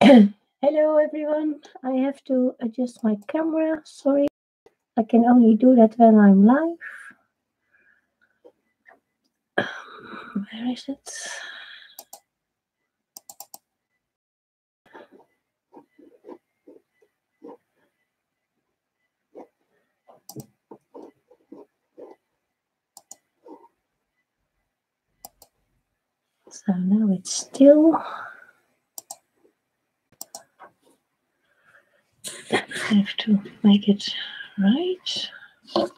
Hello everyone. I have to adjust my camera. Sorry, I can only do that when I'm live. Where is it? So now it's still. I have to make it right. I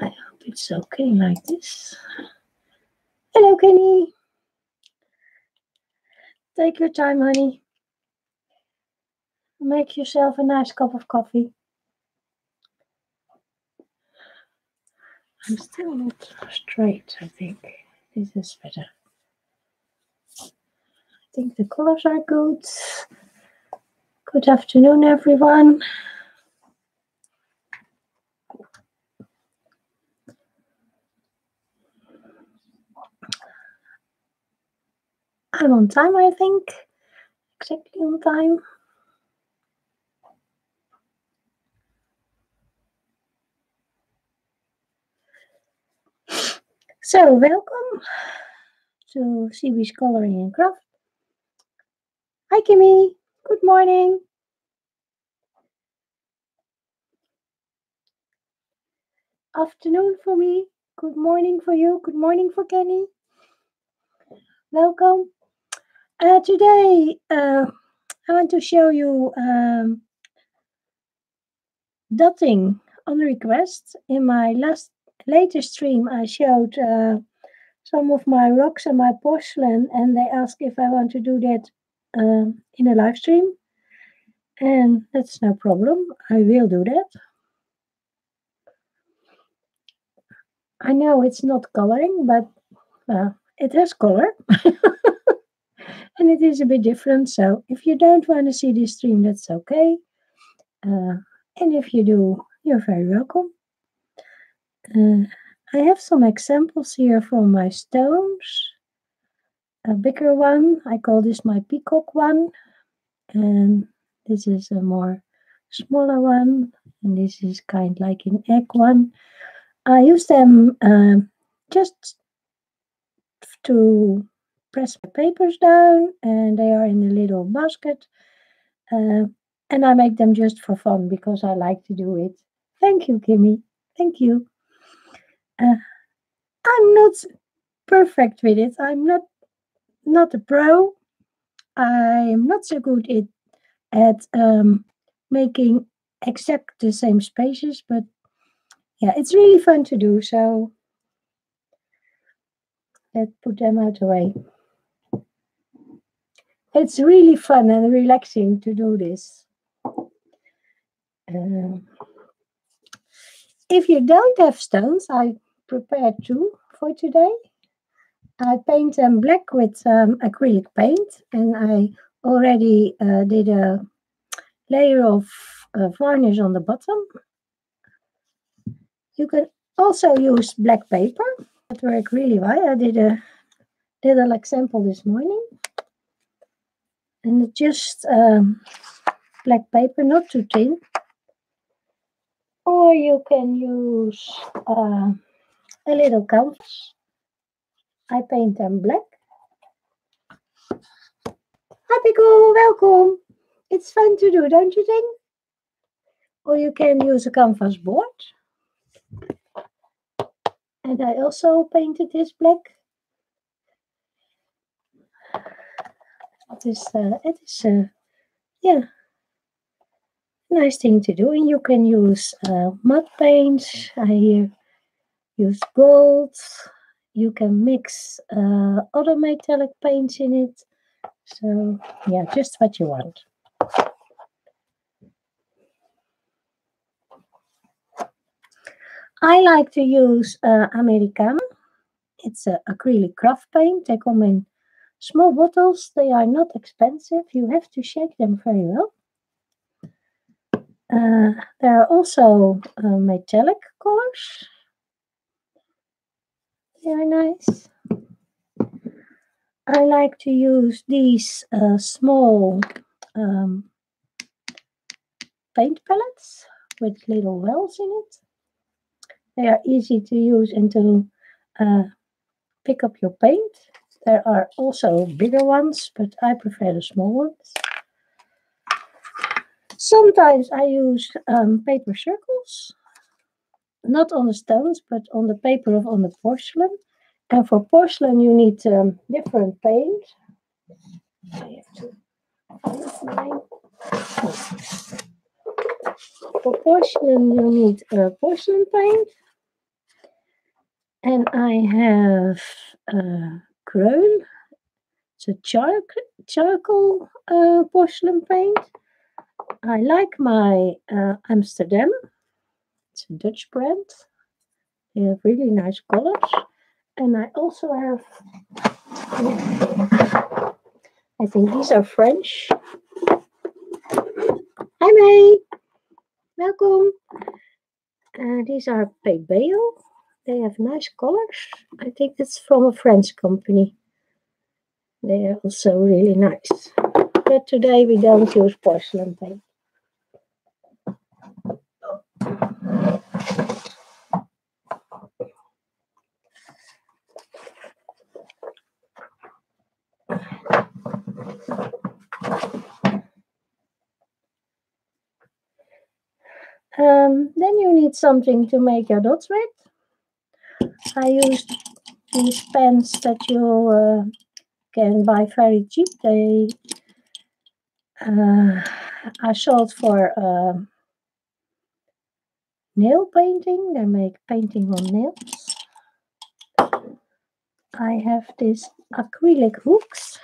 hope it's okay like this. Hello, Kenny. Take your time, honey. Make yourself a nice cup of coffee. I'm still not straight, I think. This is better. I think the colors are good. Good afternoon, everyone. I'm on time, I think. Exactly on time. So, welcome to CB's Coloring and Craft. Hi, Kimmy. Good morning. Afternoon for me. Good morning for you. Good morning for Kenny. Welcome. Today, I want to show you dotting on request. In my latest stream, I showed some of my rocks and my porcelain, and they asked if I want to do that in a live stream. And that's no problem. I will do that. I know it's not coloring, but it has color. And it is a bit different. So if you don't want to see this stream, that's okay. And if you do, you're very welcome. I have some examples here from my stones. A bigger one, I call this my peacock one. And this is a more smaller one. And this is kind like an egg one. I use them just to press my papers down, and they are in a little basket. And I make them just for fun because I like to do it. Thank you, Kimmy. Thank you. I'm not perfect with it. I'm not a pro. I'm not so good at making exact the same spaces, but yeah, it's really fun to do. So let's put them out of the way. It's really fun and relaxing to do this. If you don't have stones, I prepared two for today. I paint them black with acrylic paint, and I already did a layer of varnish on the bottom. You can also use black paper. That worked really well. I did a little example this morning. And it's just black paper, not too thin. Or you can use a little canvas. I paint them black. Hi, Pickle, welcome. It's fun to do, don't you think? Or you can use a canvas board. And I also painted this black. It is yeah, nice thing to do. And you can use mud paints. I use gold. You can mix other metallic paints in it. So yeah, just what you want. I like to use Americano. It's an acrylic craft paint. They come in small bottles. They are not expensive. You have to shake them very well. There are also metallic colors. They are nice. I like to use these small um, paint palettes with little wells in it. They are easy to use and to uh, pick up your paint. There are also bigger ones, but I prefer the small ones. Sometimes I use paper circles, not on the stones, but on the paper of on the porcelain. And for porcelain, you need different paint. I have to find mine. For porcelain, you need porcelain paint. And I have Kreun. It's a charcoal porcelain paint. I like my Amsterdam. It's a Dutch brand. They have really nice colors. And I also have, I think these are French. Hi May, welcome. These are Pebeo. They have nice colors. I think it's from a French company. They are also really nice. But today we don't use porcelain paint. Then you need something to make your dots with. I used these pens that you can buy very cheap. They are sold for nail painting. They make painting on nails. I have these acrylic hooks,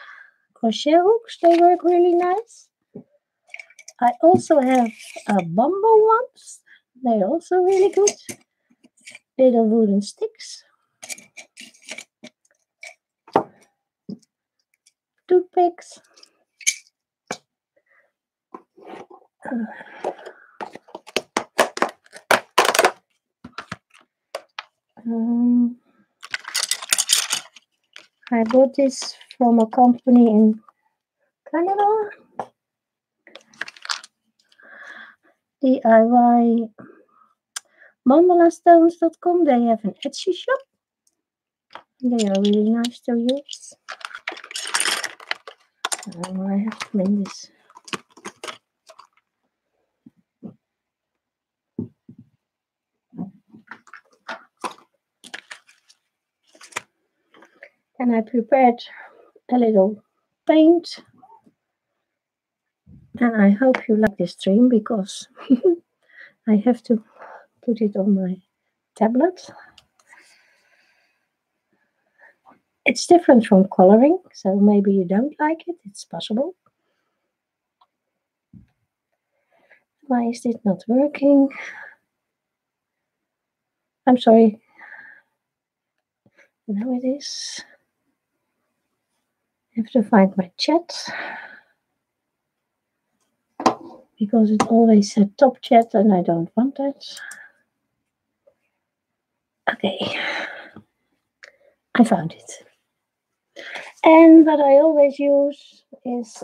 crochet hooks. They work really nice. I also have bamboo ones. They're also really good. Little wooden sticks. Toothpicks. I bought this from a company in Canada. DIY mandalastones.com. They have an Etsy shop. They are really nice to use. I have to make this. And I prepared a little paint. And I hope you like this stream because I have to put it on my tablet. It's different from coloring, so maybe you don't like it. It's possible. Why is it not working? I'm sorry. Now it is. I have to find my chat. Because it always said top chat and I don't want that. Okay. I found it. And what I always use is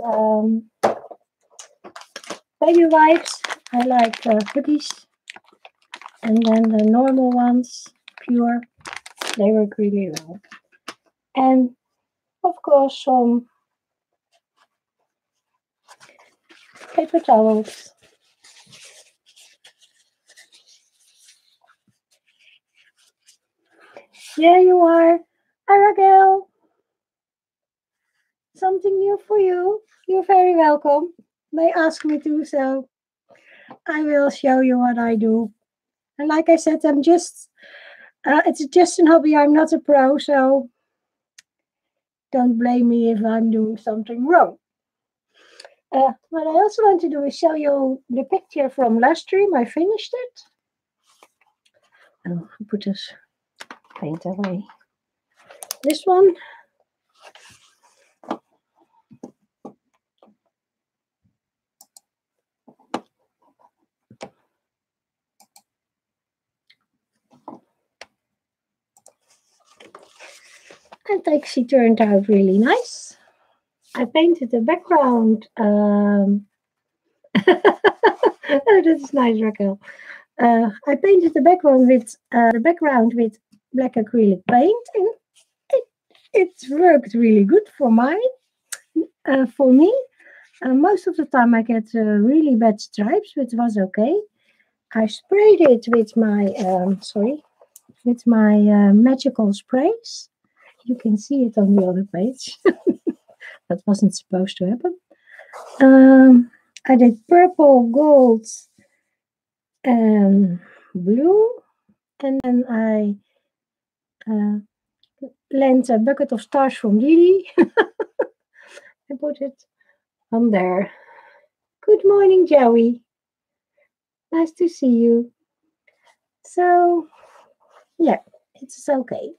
baby wipes. I like hoodies. And then the normal ones, pure, they work really well. And of course some paper towels. There you are, Aragel. Something new for you. You're very welcome. They asked me to, so I will show you what I do. And like I said, I'm just, it's just an hobby. I'm not a pro, so don't blame me if I'm doing something wrong. What I also want to do is show you the picture from last stream. I finished it. Oh, I'll put this paint away. This one. And actually turned out really nice. I painted the background. Oh, that's nice, Raquel. I painted the background with black acrylic paint, and it worked really good for me. Most of the time, I get really bad stripes, but it was okay. I sprayed it with my magical sprays. You can see it on the other page. That wasn't supposed to happen. I did purple, gold, and blue, and then I lent a bucket of stars from Lily and put it on there. Good morning, Joey. Nice to see you. So, yeah, it's okay.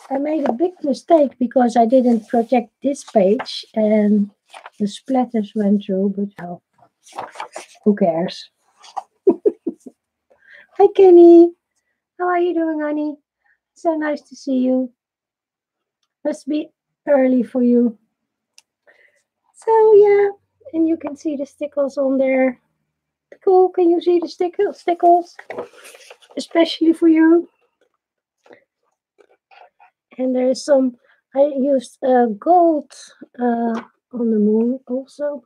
I made a big mistake because I didn't project this page and the splatters went through, but well, who cares? Hi, Kenny. How are you doing, honey? So nice to see you. Must be early for you. So, yeah, and you can see the stickles on there. Cool, can you see the stickles? Especially for you. And there's some, I used gold on the moon also.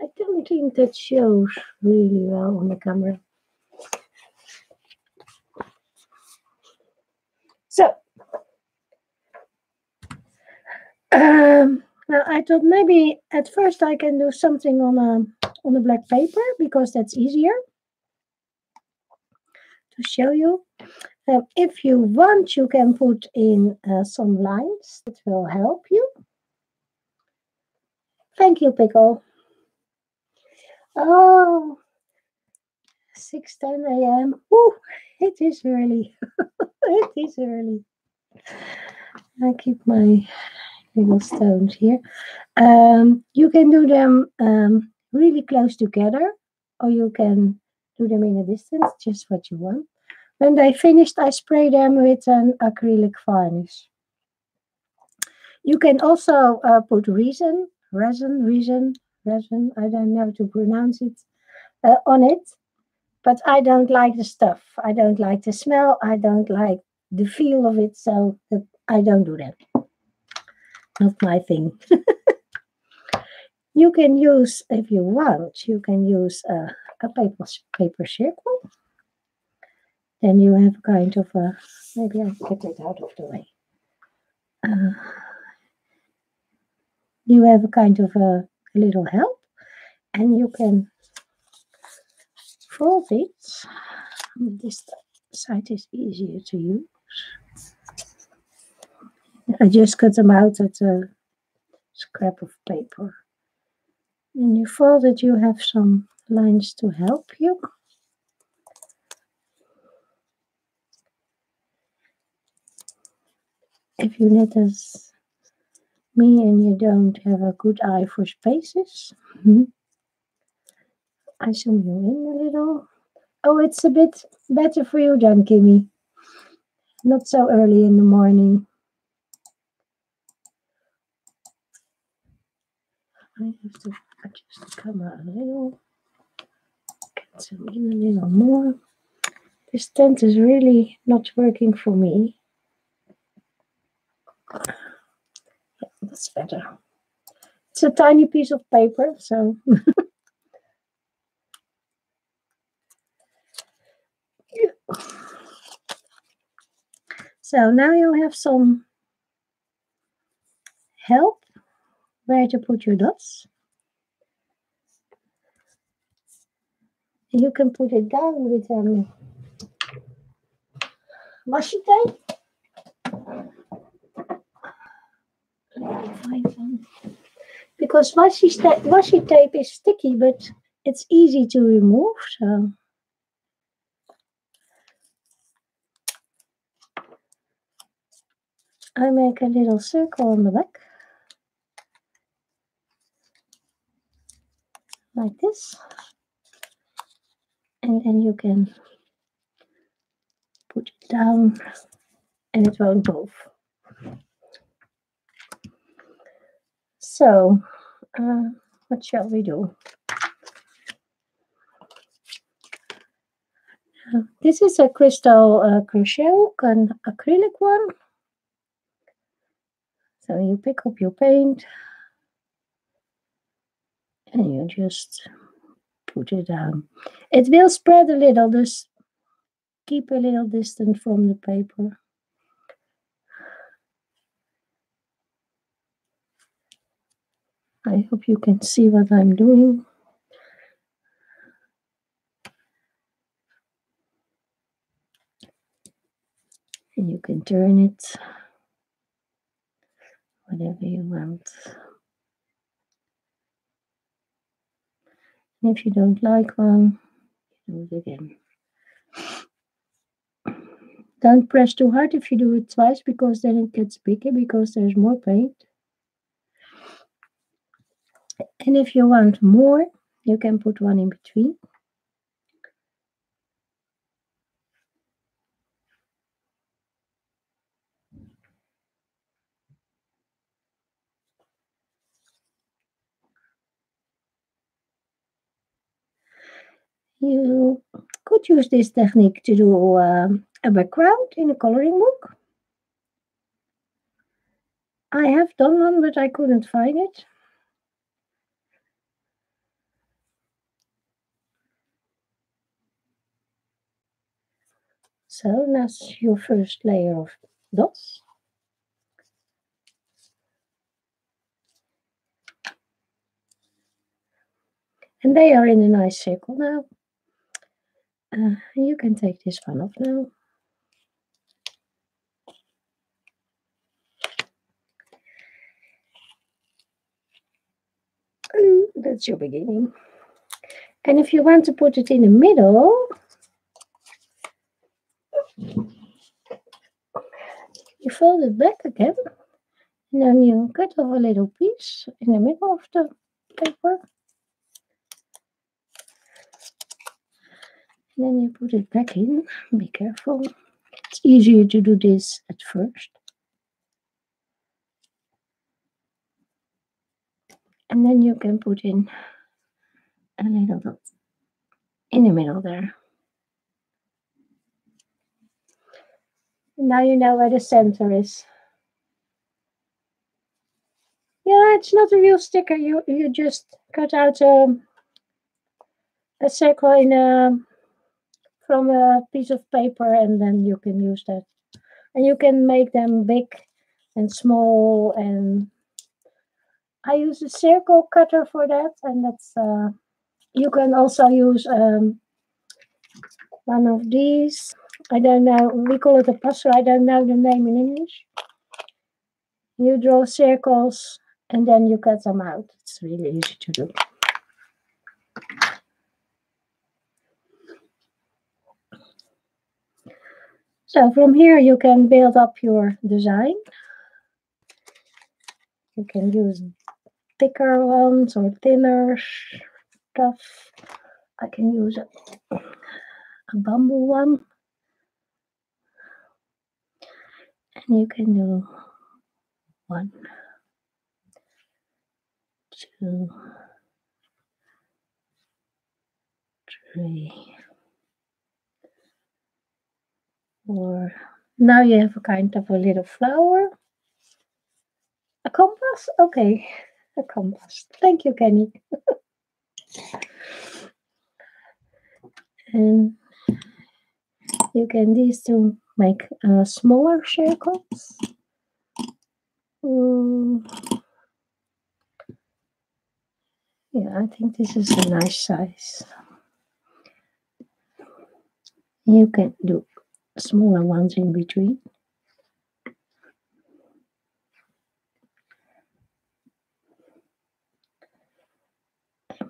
I don't think that shows really well on the camera. So, now I thought maybe at first I can do something on a black paper because that's easier to show you. If you want, you can put in some lines that will help you. Thank you, Pickle. Oh, 6:10 a.m. Ooh, it is early. It is early. I keep my little stones here. You can do them really close together, or you can do them in a distance, just what you want. When they finished, I spray them with an acrylic varnish. You can also put resin, I don't know how to pronounce it, on it. But I don't like the stuff. I don't like the smell. I don't like the feel of it. So I don't do that. Not my thing. You can use, if you want, you can use a paper circle. Then you have kind of a, maybe I'll get it out of the way. You have a kind of a little help, and you can fold it. This side is easier to use. I just cut them out at a scrap of paper. And you fold it, you have some lines to help you. If you net as me and you don't have a good eye for spaces, I zoom you in a little. Oh, it's a bit better for you then, Kimmy. Not so early in the morning. I have to adjust the camera a little. Get zoom in a little more. This tent is really not working for me. Yeah, that's better. It's a tiny piece of paper, so. So now you have some help where to put your dots. You can put it down with washi tape. Let me find some. Because washi tape is sticky, but it's easy to remove. So I make a little circle on the back. Like this. And then you can put it down and it won't move. So, what shall we do? This is a crystal crochet hook, an acrylic one. So you pick up your paint and you just put it down. It will spread a little, just keep a little distance from the paper. I hope you can see what I'm doing. And you can turn it whatever you want. And if you don't like one, do it again. Don't press too hard if you do it twice, because then it gets bigger, because there's more paint. And if you want more, you can put one in between. You could use this technique to do a background in a coloring book. I have done one, but I couldn't find it. So that's your first layer of dots. And they are in a nice circle now. You can take this one off now. And that's your beginning. And if you want to put it in the middle, you fold it back again, and then you cut off a little piece in the middle of the paper. And then you put it back in. Be careful. It's easier to do this at first. And then you can put in a little dot in the middle there. Now you know where the center is. Yeah, it's not a real sticker. You just cut out a circle from a piece of paper, and then you can use that. And you can make them big and small, and I use a circle cutter for that, and that's you can also use one of these. I don't know, we call it a passer, I don't know the name in English. You draw circles and then you cut them out. It's really easy to do. So from here you can build up your design. You can use thicker ones or thinner stuff. I can use a bamboo one. And you can do 1, 2, 3, 4. Now you have a kind of a little flower. A compass? Okay, a compass. Thank you, Kenny. And you can these two make smaller circles. Yeah, I think this is a nice size. You can do smaller ones in between.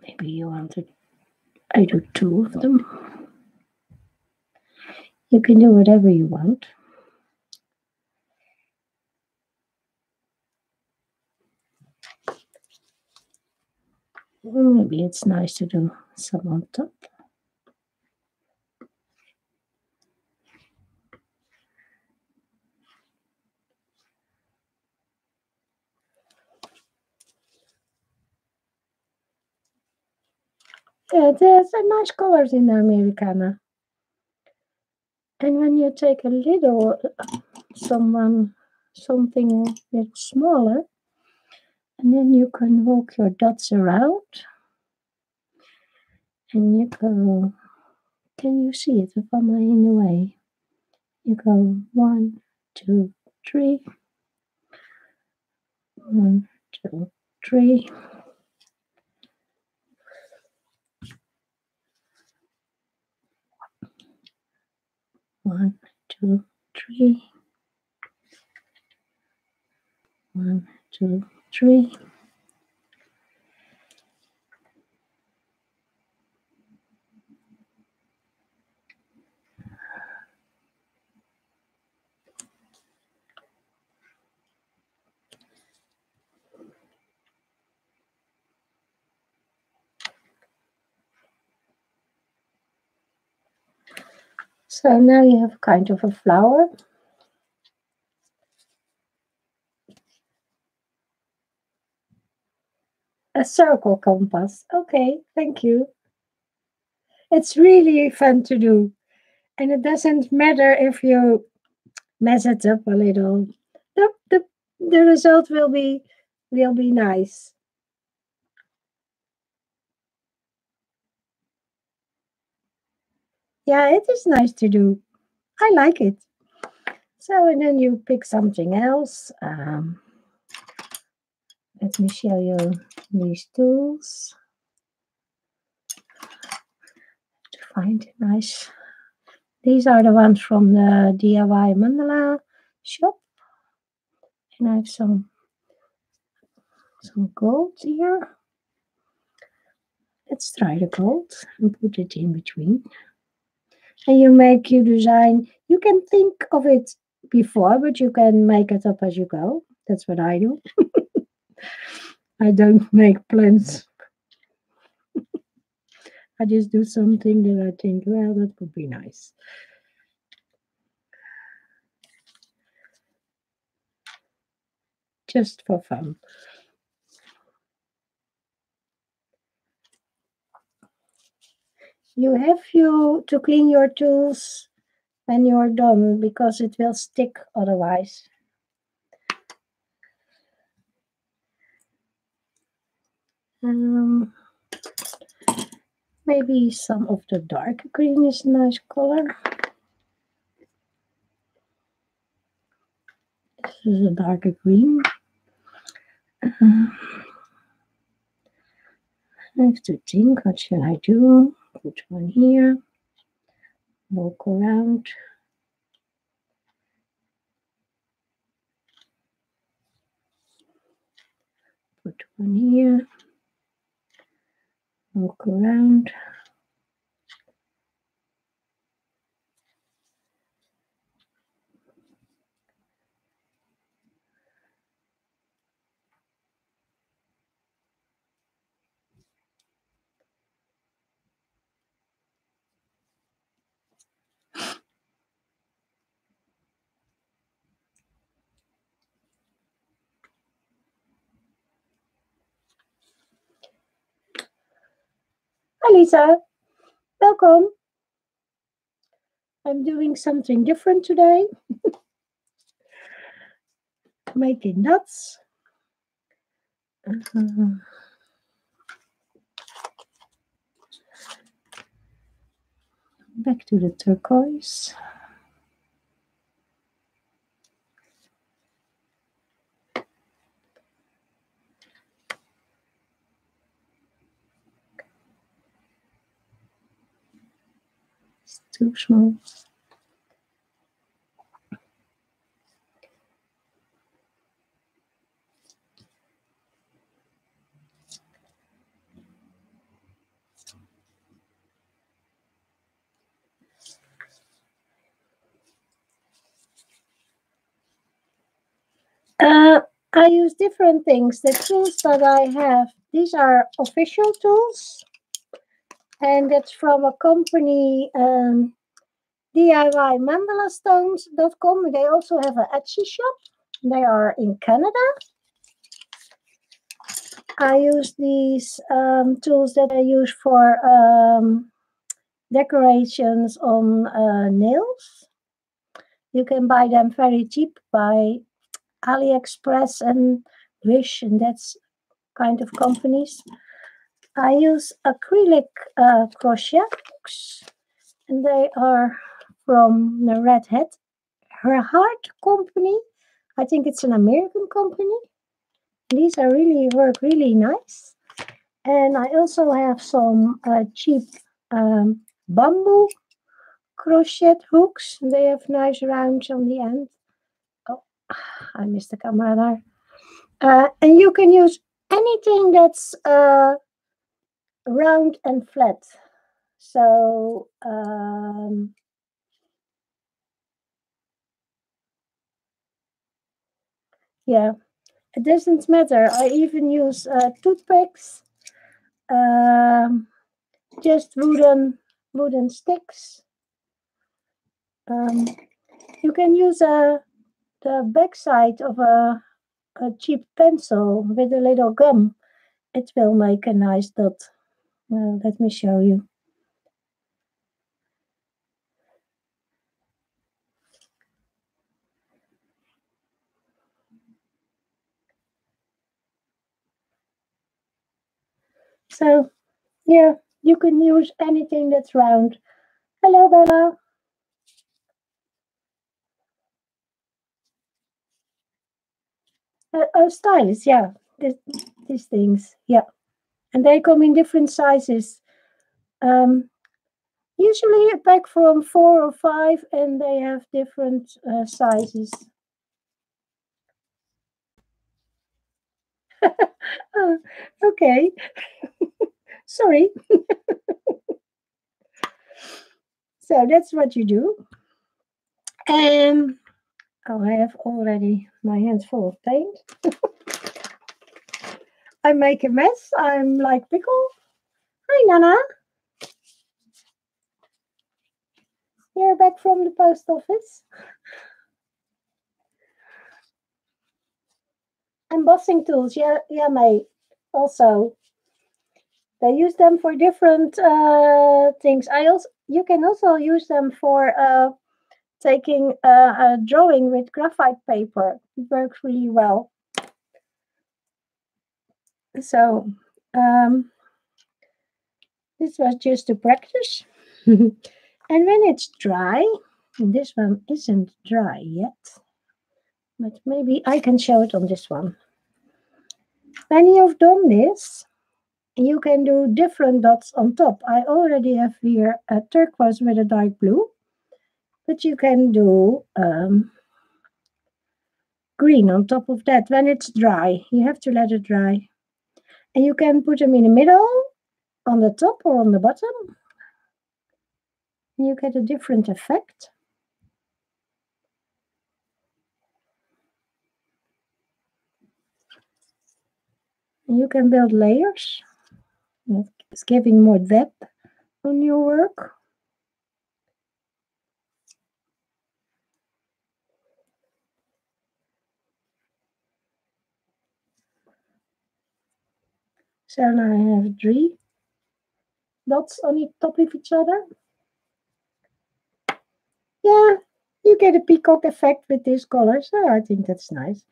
Maybe you want to, I do 2 of them. You can do whatever you want. Maybe it's nice to do some on top. Yeah, there's a nice colors in the Americana. And when you take a little something a little smaller, and then you can walk your dots around, and you go. Can you see it? If I'm in the way, you go 1, 2, 3, 1, 2, 3. 1, 2, 3. 1, 2, 3. So now you have kind of a flower. A circle compass. Okay, thank you. It's really fun to do. And it doesn't matter if you mess it up a little. The result will be nice. Yeah, it is nice to do. I like it. So and then you pick something else. Let me show you these tools. To find nice. These are the ones from the DIY mandala shop. And I have some gold here. Let's try the gold and put it in between. And you make your design. You can think of it before, but you can make it up as you go. That's what I do. I don't make plans. I just do something that I think, well, that would be nice. Just for fun. You have to clean your tools when you're done because it will stick otherwise. Maybe some of the dark green is a nice color. This is a darker green. I have to think, what should I do? Put one here. Walk around. Put one here. Walk around. Hi Lisa, welcome. I'm doing something different today. Making nuts. Back to the turquoise. It's too small. I use different things. The tools that I have, these are official tools. And that's from a company, DIYmandalastones.com. They also have an Etsy shop. They are in Canada. I use these tools that I use for decorations on nails. You can buy them very cheap by AliExpress and Wish, and that's kind of companies. I use acrylic crochet hooks, and they are from the Red Hat Her Heart company. I think it's an American company. These are really work really nice. And I also have some cheap bamboo crochet hooks. They have nice rounds on the end. Oh, I missed the camera there. And you can use anything that's round and flat. So, yeah, it doesn't matter. I even use toothpicks, um, just wooden sticks. Um, you can use the backside of a cheap pencil with a little gum. It will make a nice dot. Let me show you. So, yeah, you can use anything that's round. Hello, Bella. Oh, stylists, yeah. These things, yeah. And they come in different sizes. Um, Usually a pack from 4 or 5, and they have different sizes. Oh, okay, sorry. So that's what you do. And oh, I have already my hands full of paint. I make a mess. I'm like pickle. Hi, Nana. You're back from the post office. Embossing tools, yeah, yeah, mate. Also, they use them for different things. You can also use them for taking a drawing with graphite paper. It works really well. So this was just to practice. And when it's dry, this one isn't dry yet, but maybe I can show it on this one. When you've done this, you can do different dots on top. I already have here a turquoise with a dark blue, but you can do green on top of that when it's dry. You have to let it dry. And you can put them in the middle, on the top or on the bottom. And you get a different effect. And you can build layers. It's giving more depth on your work. So now I have 3 dots on the top of each other. Yeah, you get a peacock effect with these colors. So I think that's nice.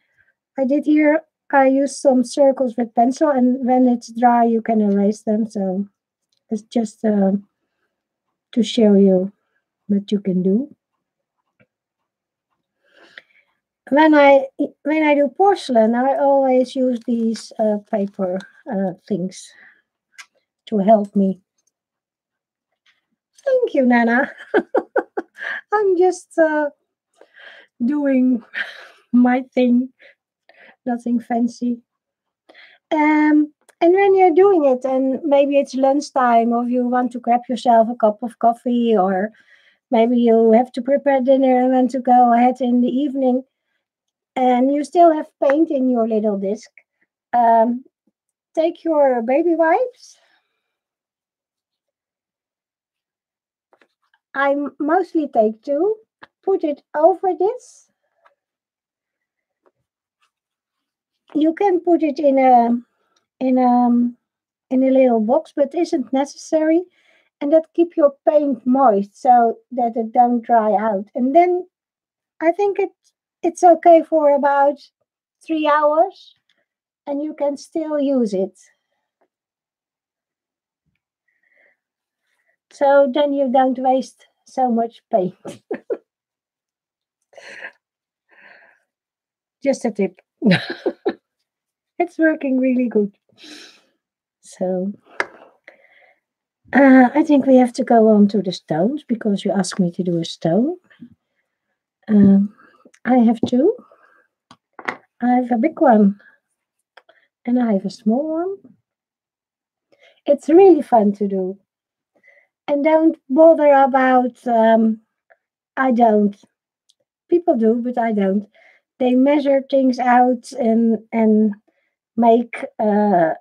I did here, I used some circles with pencil, and when it's dry, you can erase them. So it's just to show you what you can do. When I do porcelain, I always use these paper things to help me. Thank you, Nana. I'm just doing my thing, nothing fancy. And when you're doing it, and maybe it's lunchtime, or you want to grab yourself a cup of coffee, or maybe you have to prepare dinner and want to go ahead in the evening, and you still have paint in your little disc. Um, Take your baby wipes. I mostly take 2, put it over this. You can put it in a little box, but isn't necessary, and that keep your paint moist so that it don't dry out. And then I think it's okay for about 3 hours, and you can still use it. So then you don't waste so much paint. Just a tip. It's working really good. So I think we have to go on to the stones because you asked me to do a stone. Um, I have two. I have a big one and I have a small one. It's really fun to do. And don't bother about, I don't. People do, but I don't. They measure things out and make a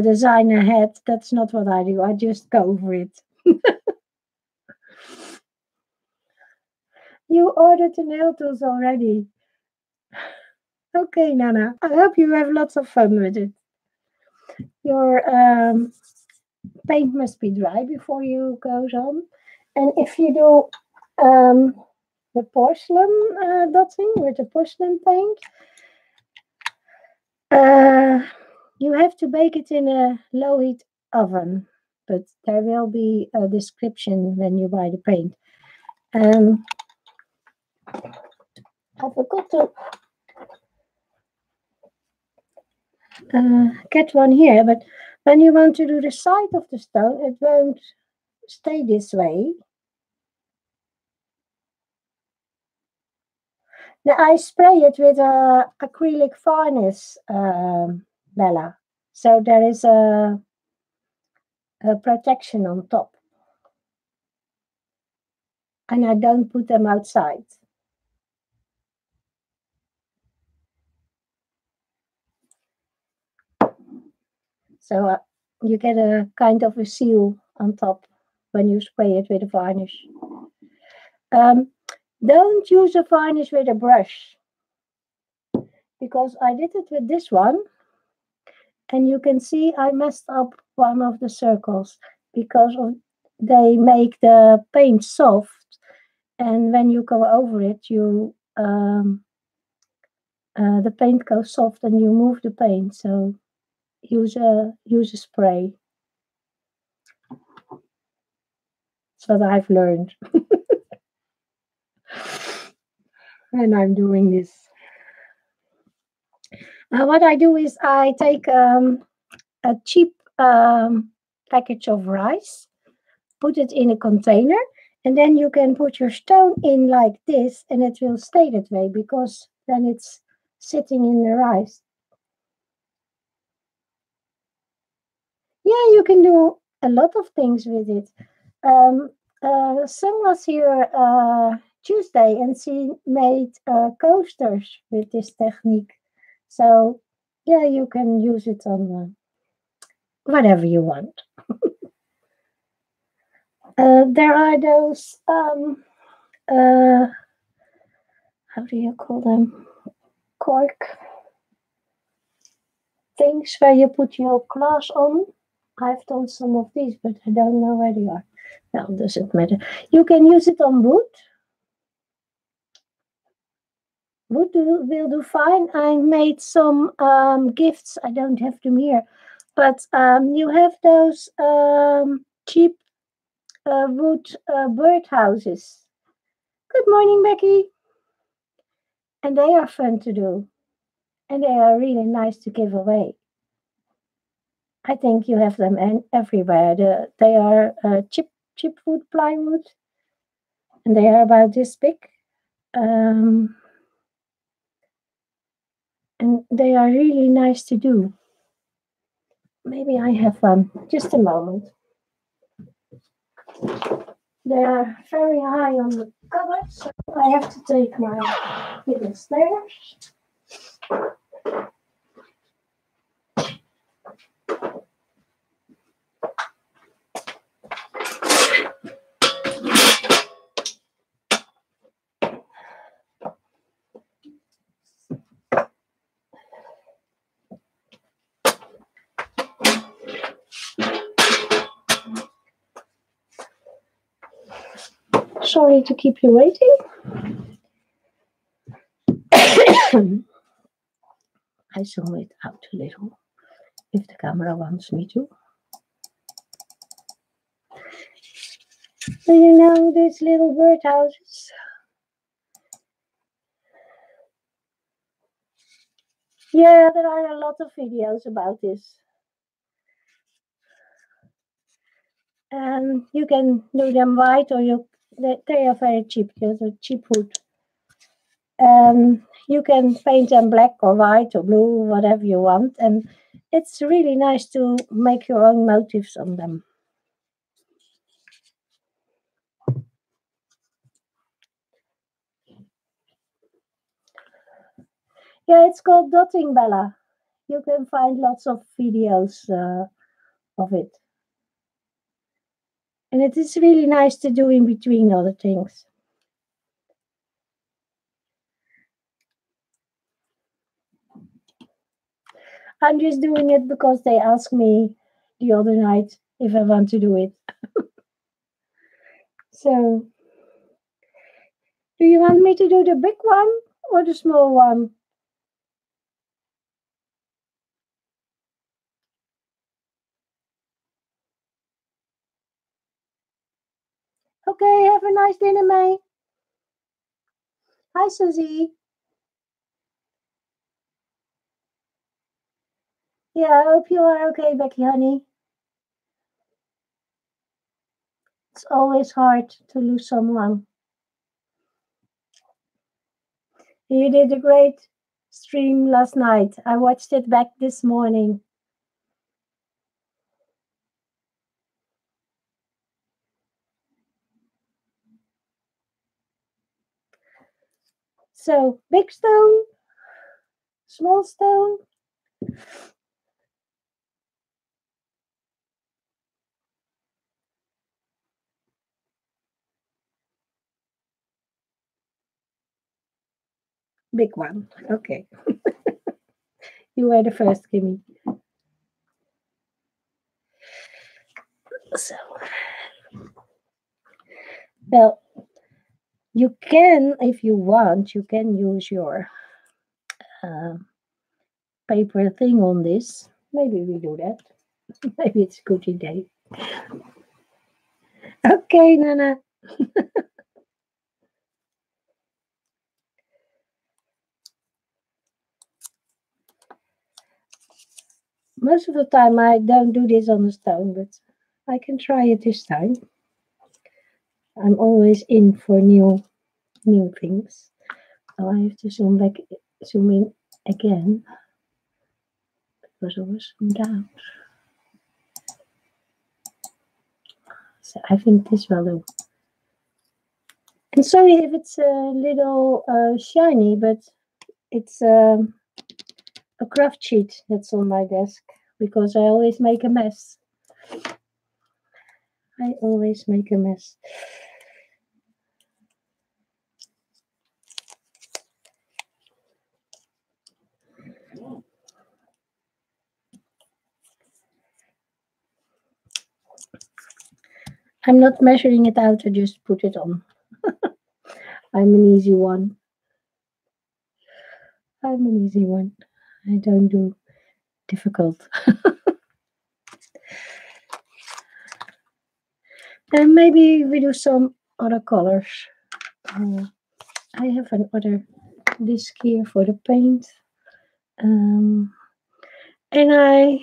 design ahead. That's not what I do. I just go for it. You ordered the nail tools already. Okay, Nana. I hope you have lots of fun with it. Your paint must be dry before you goes on. And if you do the porcelain dotting with the porcelain paint, uh, you have to bake it in a low heat oven. But there will be a description when you buy the paint. Um, I forgot to get one here, but when you want to do the side of the stone, it won't stay this way. Now I spray it with a acrylic varnish, Bella. So there is a protection on top, and I don't put them outside. So you get a kind of a seal on top when you spray it with a varnish. Um, don't use a varnish with a brush because I did it with this one, and you can see I messed up one of the circles because of, they make the paint soft, and when you go over it, the paint goes soft, and you move the paint. So use a spray. That's what I've learned, and I'm doing this. What I do is I take a cheap package of rice, put it in a container, and then you can put your stone in like this, and it will stay that way because then it's sitting in the rice. Yeah, you can do a lot of things with it. Um, Sun was here Tuesday, and she made coasters with this technique. So yeah, you can use it on whatever you want. There are those uh, how do you call them? Cork things where you put your glass on. I've done some of these, but I don't know where they are. Well, doesn't matter. You can use it on wood. Will do fine. I made some gifts. I don't have them here, but you have those cheap wood birdhouses. Good morning, Becky. And they are fun to do, and they are really nice to give away. I think you have them everywhere. They are cheap wood plywood, and they are about this big. Um, and they are really nice to do. Maybe I have one. Just a moment. They are very high on the cupboard, so I have to take my little stairs. sorry to keep you waiting. I zoom it out a little, if the camera wants me to. Do you know these little birdhouses? Yeah, there are a lot of videos about this. And you can do them white, or they are very cheap. There's a cheap wood. And you can paint them black or white or blue, whatever you want. And it's really nice to make your own motifs on them. Yeah, it's called dotting, Bella. You can find lots of videos of it. And it is really nice to do in between other things. I'm just doing it because they asked me the other night if I want to do it. So, do you want me to do the big one or the small one? Okay, have a nice dinner, May. Hi, Susie. Yeah, I hope you are okay, Becky, honey. It's always hard to lose someone. You did a great stream last night. I watched it back this morning. So, big stone, small stone. Big one. Okay. You were the first, Kimmy. So, well, you can, if you want, you can use your uh, paper thing on this. Maybe we do that. Maybe it's a good idea. Okay, Nana. Most of the time I don't do this on the stone, but I can try it this time. I'm always in for new things. So I have to zoom in again because I was zoomed out. So I think this will do. And sorry if it's a little shiny, but it's a craft sheet that's on my desk because I always make a mess. I always make a mess. I'm not measuring it out, I just put it on. I'm an easy one. I'm an easy one. I don't do difficult. And maybe we do some other colors. I have another disc here for the paint. And I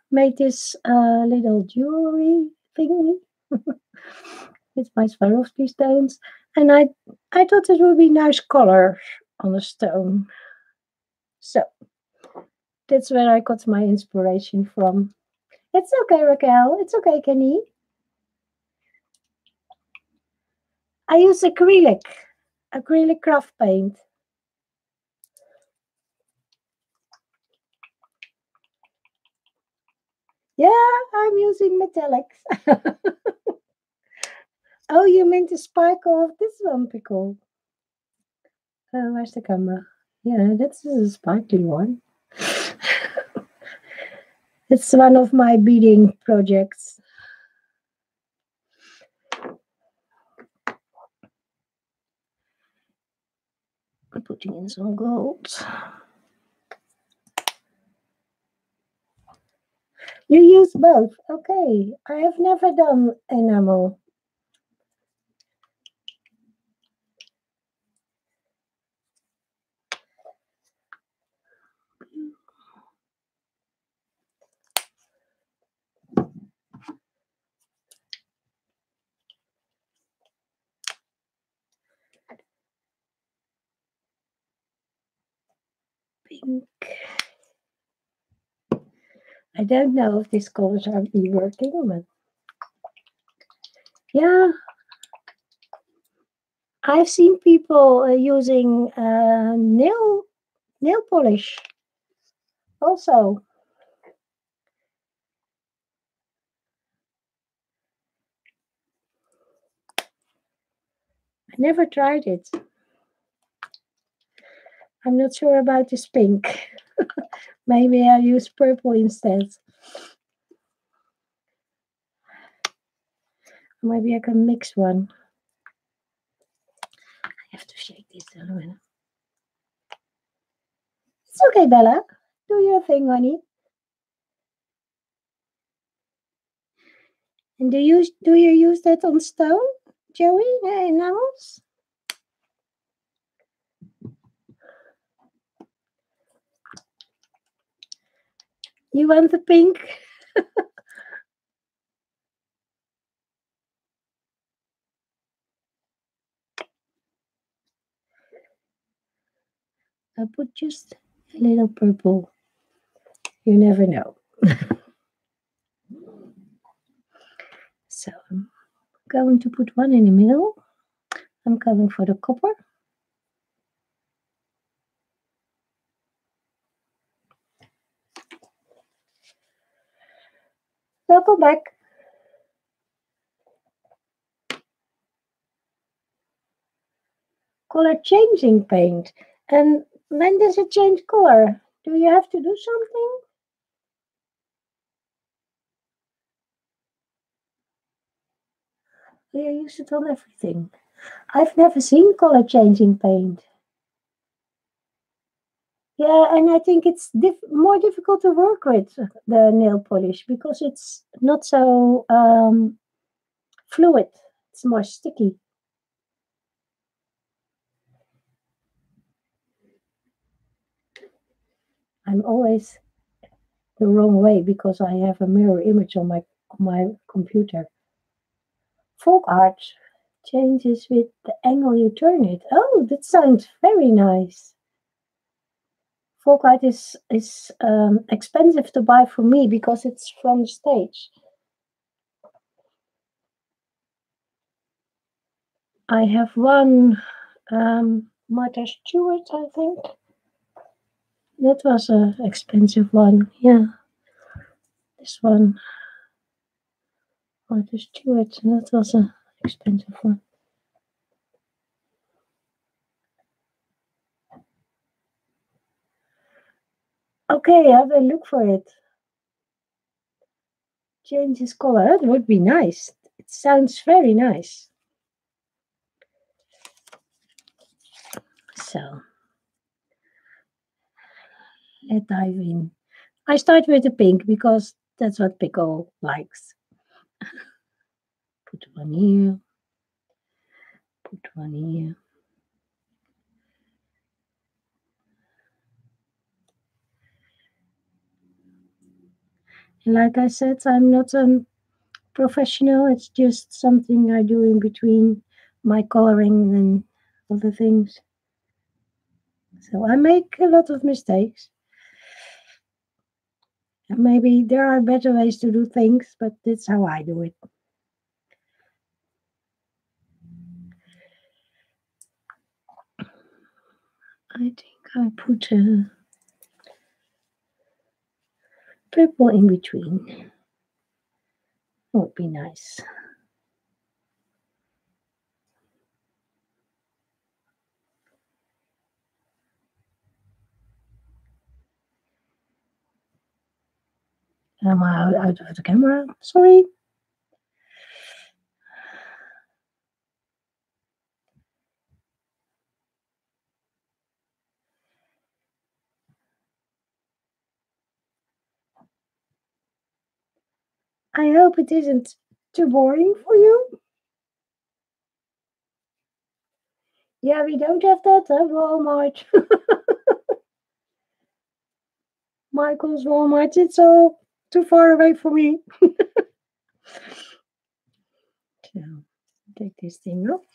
made this little jewelry thingy with my Swarovski stones. And I thought it would be nice colors on a stone. So that's where I got my inspiration from. It's okay, Raquel. It's okay, Kenny. I use acrylic craft paint. Yeah, I'm using metallics. Oh, you mean the sparkle of this one, Pickle? Where's the camera? Yeah, that's a sparkly one. It's one of my beading projects. I'm putting in some gold. You use both. Okay. I have never done enamel. Pink. I don't know if these colors are really working, but yeah, I've seen people using nail polish also. I never tried it. I'm not sure about this pink. Maybe I'll use purple instead. Maybe I can mix one. I have to shake this a little bit. It's okay, Bella. Do your thing, honey. And do you use that on stone, Joey? Enamels? You want the pink? I'll put just a little purple. You never know. So I'm going to put one in the middle. I'm going for the copper. Welcome back. Color changing paint. And when does it change color? Do you have to do something? Do you use it on everything? I've never seen color changing paint. Yeah, and I think it's more difficult to work with the nail polish because it's not so fluid. It's more sticky. I'm always the wrong way because I have a mirror image on my computer. Folk art changes with the angle you turn it. Oh, that sounds very nice. Folk art is expensive to buy for me because it's from the stage. I have one Martha Stewart, I think. That was a expensive one. Yeah, this one Martha Stewart. That was a expensive one. Okay, I will look for it. Change his color. That would be nice. It sounds very nice. So let's dive in. I start with the pink because that's what Pickle likes. Put one here. Put one here. And like I said, I'm not a professional. It's just something I do in between my coloring and other things. So I make a lot of mistakes. And maybe there are better ways to do things, but that's how I do it. I think I put a purple in between. Would be nice. I'm out of the camera. Sorry. I hope it isn't too boring for you. Yeah, we don't have that at Walmart. Michael's Walmart, it's all too far away for me. So, take this thing off.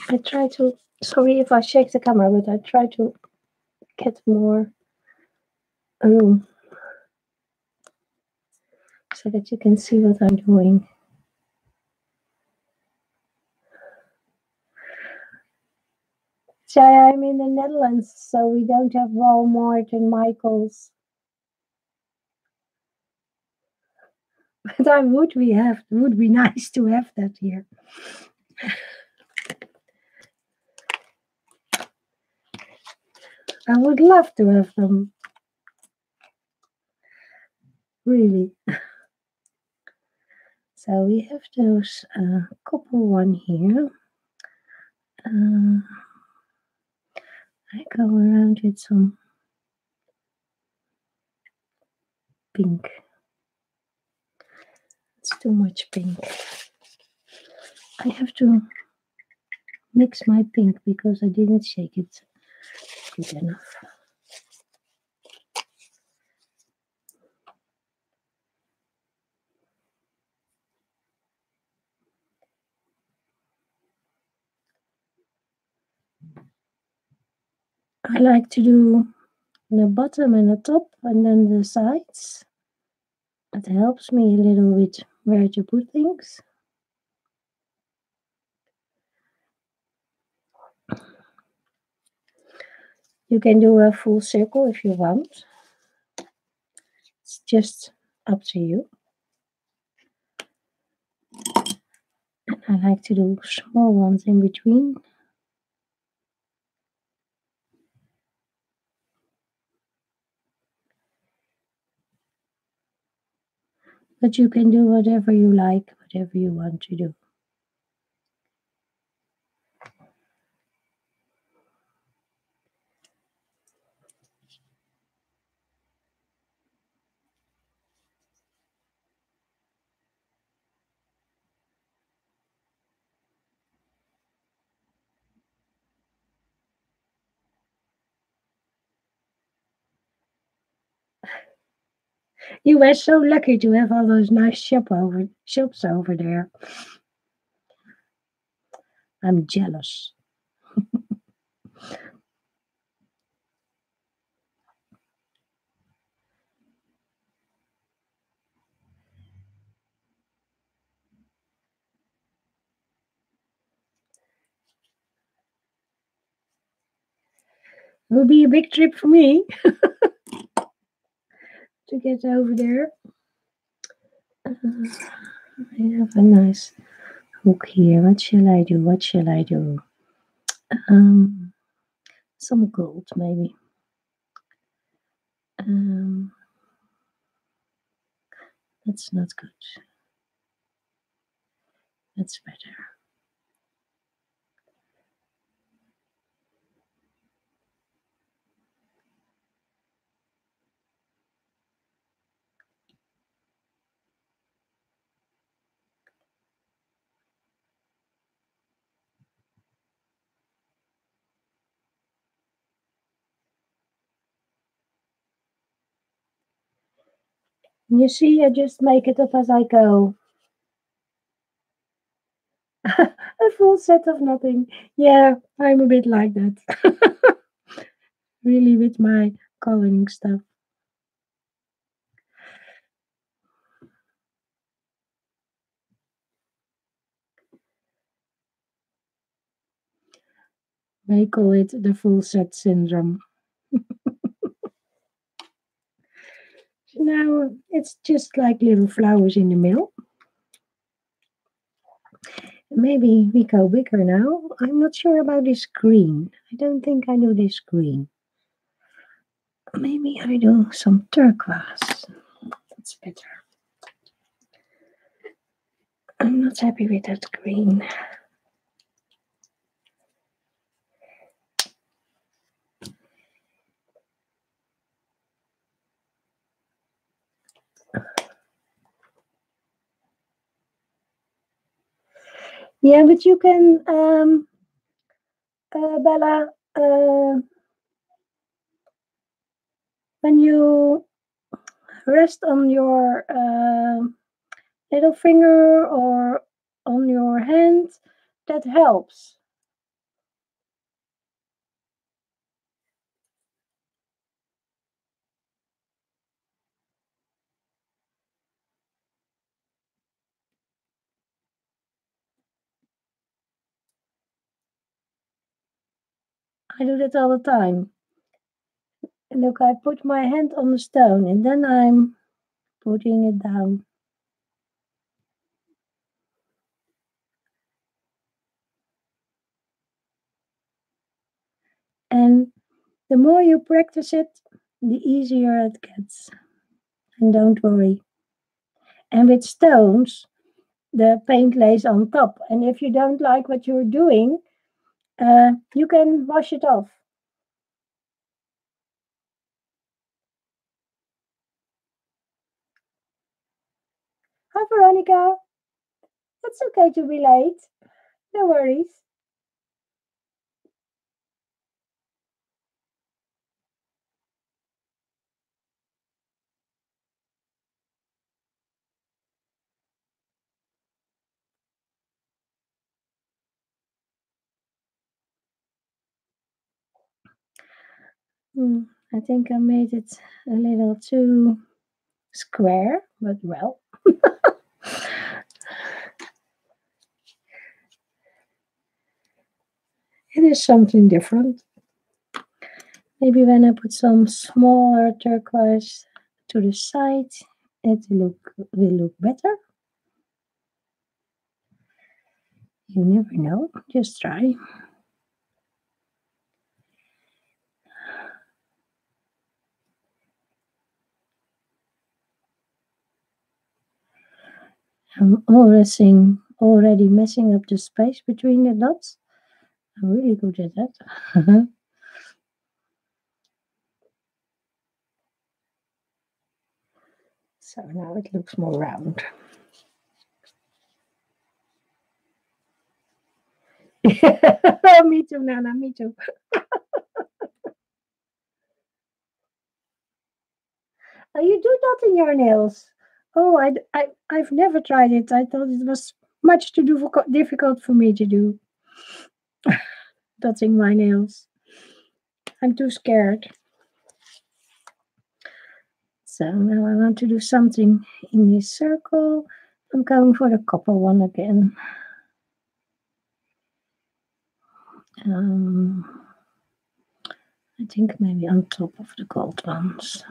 I try to, sorry if I shake the camera, but I try to get more room so that you can see what I'm doing. So I'm in the Netherlands, so we don't have Walmart and Michael's. But I would be nice to have that here. I would love to have them. Really. So we have those copper one here. I go around with some pink. It's too much pink. I have to mix my pink because I didn't shake it good enough. I like to do the bottom and the top and then the sides. It helps me a little bit where to put things. You can do a full circle if you want. It's just up to you. And I like to do small ones in between. But you can do whatever you like, whatever you want to do. You were so lucky to have all those nice shops over there. I'm jealous. It will be a big trip for me to get over there. I have a nice hook here. What shall I do? What shall I do? Some gold, maybe. That's not good. That's better. You see, I just make it up as I go. A full set of nothing. Yeah, I'm a bit like that. Really, with my coloring stuff. They call it the full set syndrome. Now it's just like little flowers in the middle. Maybe we go bigger now. I'm not sure about this green. I don't think I do this green. Maybe I do some turquoise. That's better. I'm not happy with that green. Yeah, but you can, Bella, when you rest on your little finger or on your hand, that helps. I do that all the time. Look, I put my hand on the stone and then I'm putting it down. And the more you practice it, the easier it gets. And don't worry. And with stones, the paint lays on top. And if you don't like what you're doing, you can wash it off. Hi, Veronica. It's okay to be late. No worries. Hmm, I think I made it a little too square, but well, it is something different. Maybe when I put some smaller turquoise to the side, will look better. You never know. Just try. I'm already messing up the space between the dots. I'm really good at that. So now it looks more round. Me too, Nana. Me too. You do that in your nails. Oh, I've never tried it. I thought it was much too difficult for me to do, dotting my nails. I'm too scared. So now I want to do something in this circle. I'm going for the copper one again. Um, I think maybe on top of the gold ones.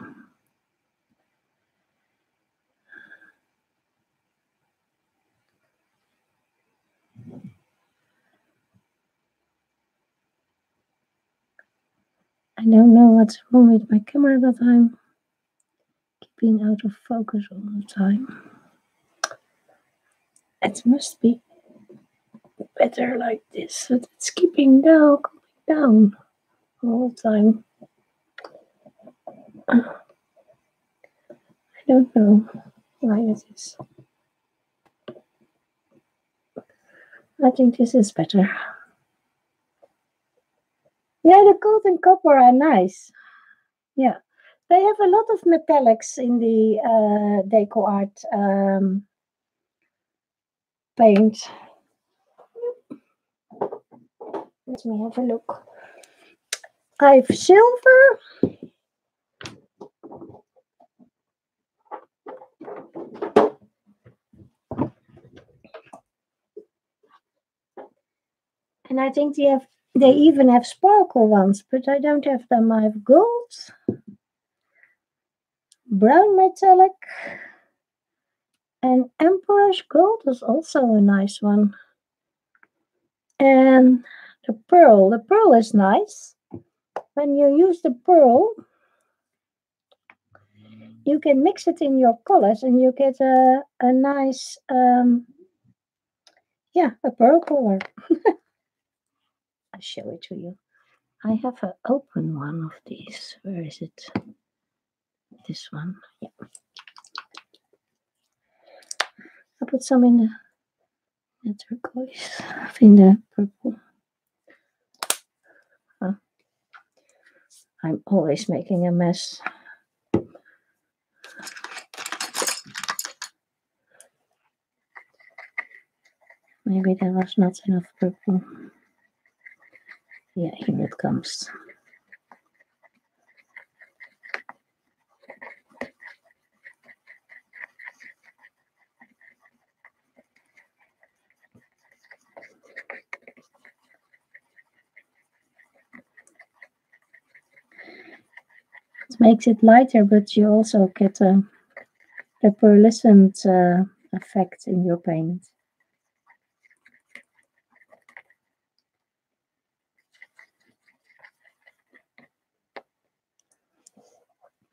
I don't know what's wrong with my camera that I'm keeping out of focus all the time. It must be better like this, but it's keeping down, coming down all the time. I don't know why it is. I think this is better. Yeah, the gold and copper are nice. Yeah, they have a lot of metallics in the deco art paint. Let me have a look. I've silver. And I think they even have sparkle ones, but I don't have them. I have gold, brown metallic, and emperor's gold is also a nice one. And the pearl is nice. When you use the pearl, you can mix it in your colors and you get a nice, a pearl color. I'll show it to you. I have an open one of these. Where is it? This one. Yeah. I put some in the turquoise in the purple. Oh, I'm always making a mess. Maybe there was not enough purple. Yeah, here it comes. It makes it lighter, but you also get a pearlescent effect in your paint.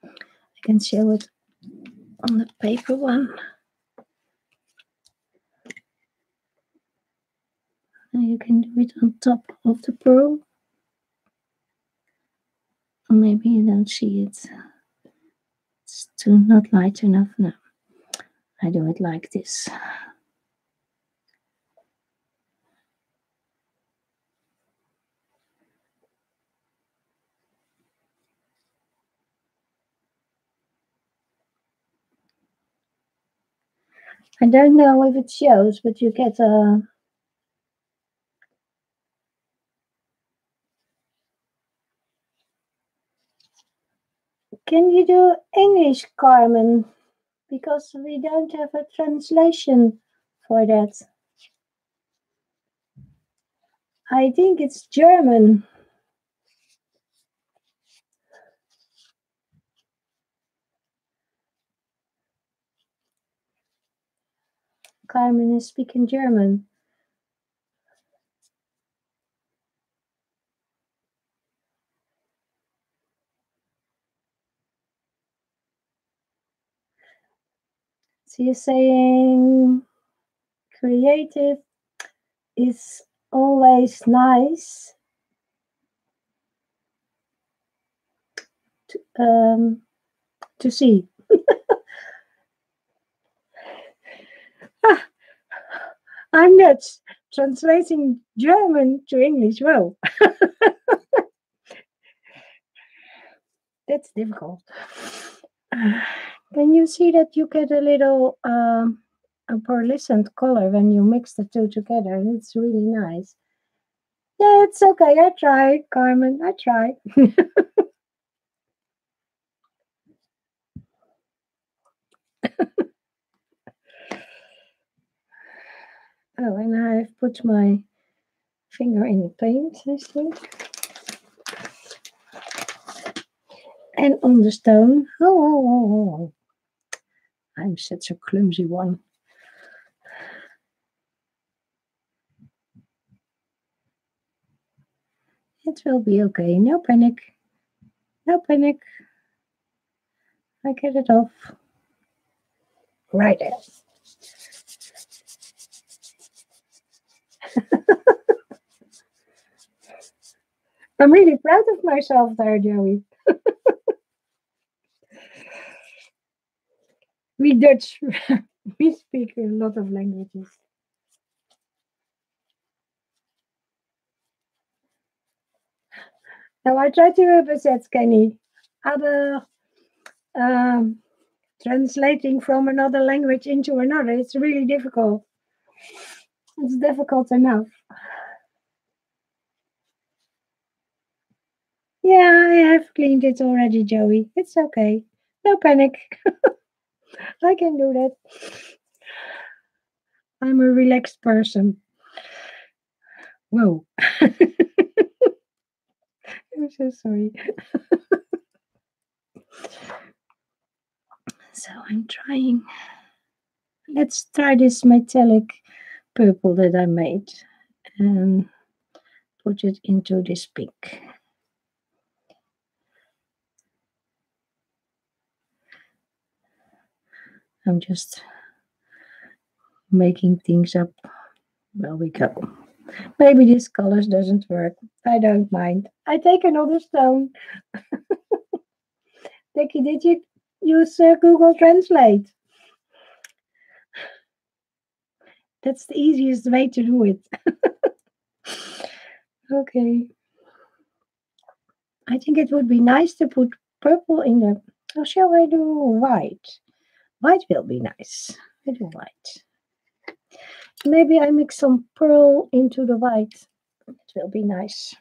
I can show it on the paper one. And you can do it on top of the pearl. Or maybe you don't see it. It's too not light enough. No, I do it like this. I don't know if it shows, but you get a... Can you do English, Carmen? Because we don't have a translation for that. I think it's German. Carmen is speaking German. So you're saying creative is always nice to see. I'm not translating German to English well. That's difficult. Can you see that you get a little a pearlescent color when you mix the two together? It's really nice. Yeah, it's okay. I try, Carmen. I try. Oh, and I've put my finger in the paint, I think. And on the stone. Oh. I'm such a clumsy one. It will be okay. No panic. No panic. I get it off. Right there. I'm really proud of myself there, Joey. We Dutch, we speak a lot of languages. Nou, I try to übersetzen, Kenny. Other translating from another language into another, it's really difficult. It's difficult enough. Yeah, I have cleaned it already, Joey. It's okay. No panic. I can do that. I'm a relaxed person. Whoa. I'm so sorry. So I'm trying. Let's try this metallic purple that I made and put it into this pink. I'm just making things up. There we go. Maybe this color doesn't work. I don't mind. I take another stone. Becky, did you use Google Translate? That's the easiest way to do it. Okay. I think it would be nice to put purple in the. Or shall I do white? White will be nice. I do white. Maybe I mix some pearl into the white. It will be nice.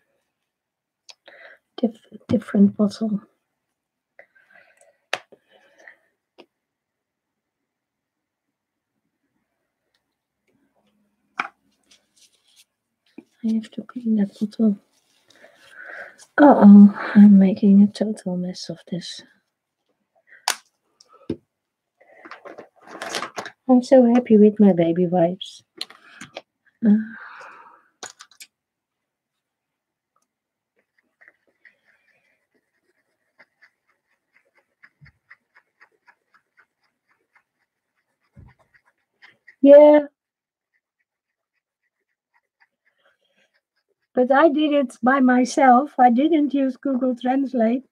Different bottle. I have to clean that bottle. Oh, I'm making a total mess of this. I'm so happy with my baby wipes. Yeah, but I did it by myself. I didn't use Google Translate.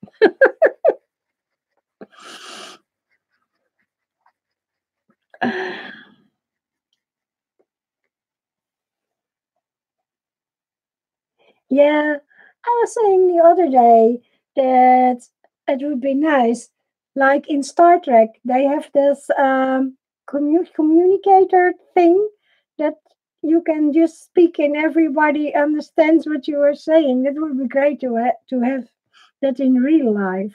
Yeah, I was saying the other day that it would be nice, like in Star Trek, they have this communicator thing that you can just speak and everybody understands what you are saying. That would be great to have that in real life.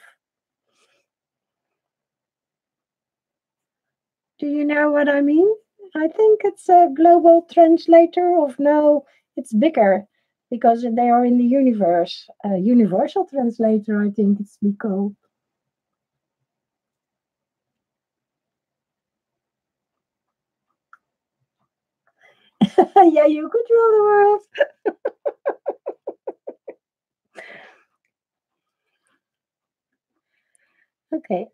Do you know what I mean? I think it's a global translator of no, it's bigger because they are in the universe. Universal translator, I think it's be called. Yeah, you could rule the world. Okay,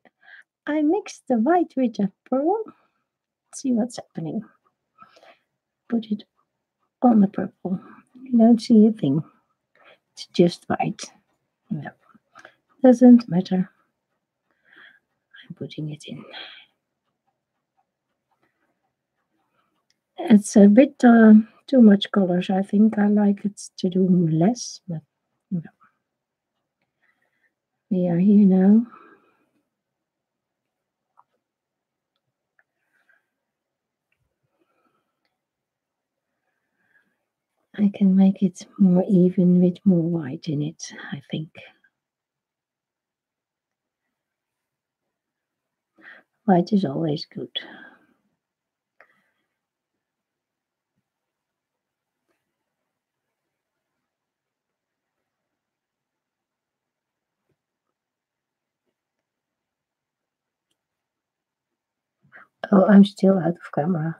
I mixed the white with the pearl. Let's see what's happening. Put it on the purple. You don't see a thing. It's just white. Yeah, doesn't matter. I'm putting it in. It's a bit too much colors. I think I like it to do less, but yeah, we are here now. I can make it more even with more white in it, I think. White is always good. Oh, I'm still out of camera.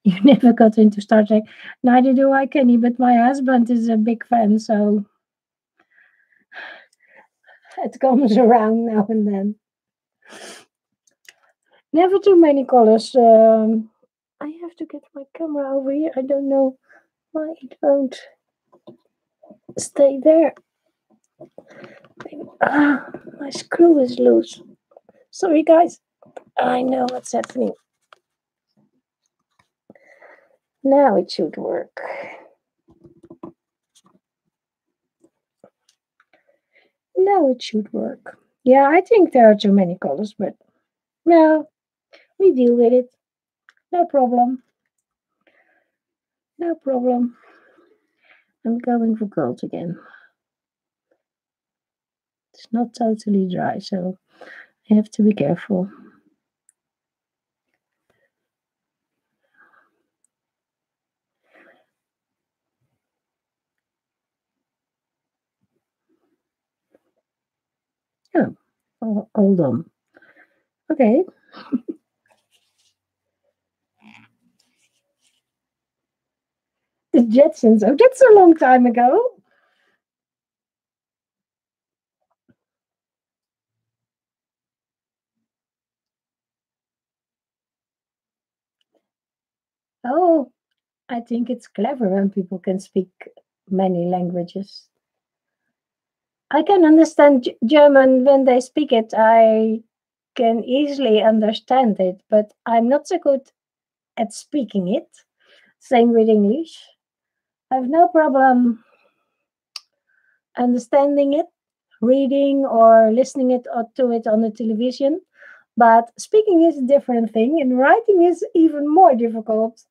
You never got into Star Trek. Neither do I, Kenny, but my husband is a big fan, so it comes around now and then. Never too many colors. I have to get my camera over here. I don't know why it won't stay there. Ah, my screw is loose. Sorry, guys. I know what's happening. Now it should work. Now it should work. Yeah, I think there are too many colors, but no, we deal with it. No problem. No problem. I'm going for gold again. It's not totally dry, so I have to be careful. Oh, hold on. Okay. The Jetsons. Oh, that's a long time ago. Oh, I think it's clever when people can speak many languages. I can understand German when they speak it. I can easily understand it, but I'm not so good at speaking it. Same with English. I have no problem understanding it, reading or listening to it on the television. But speaking is a different thing, and writing is even more difficult.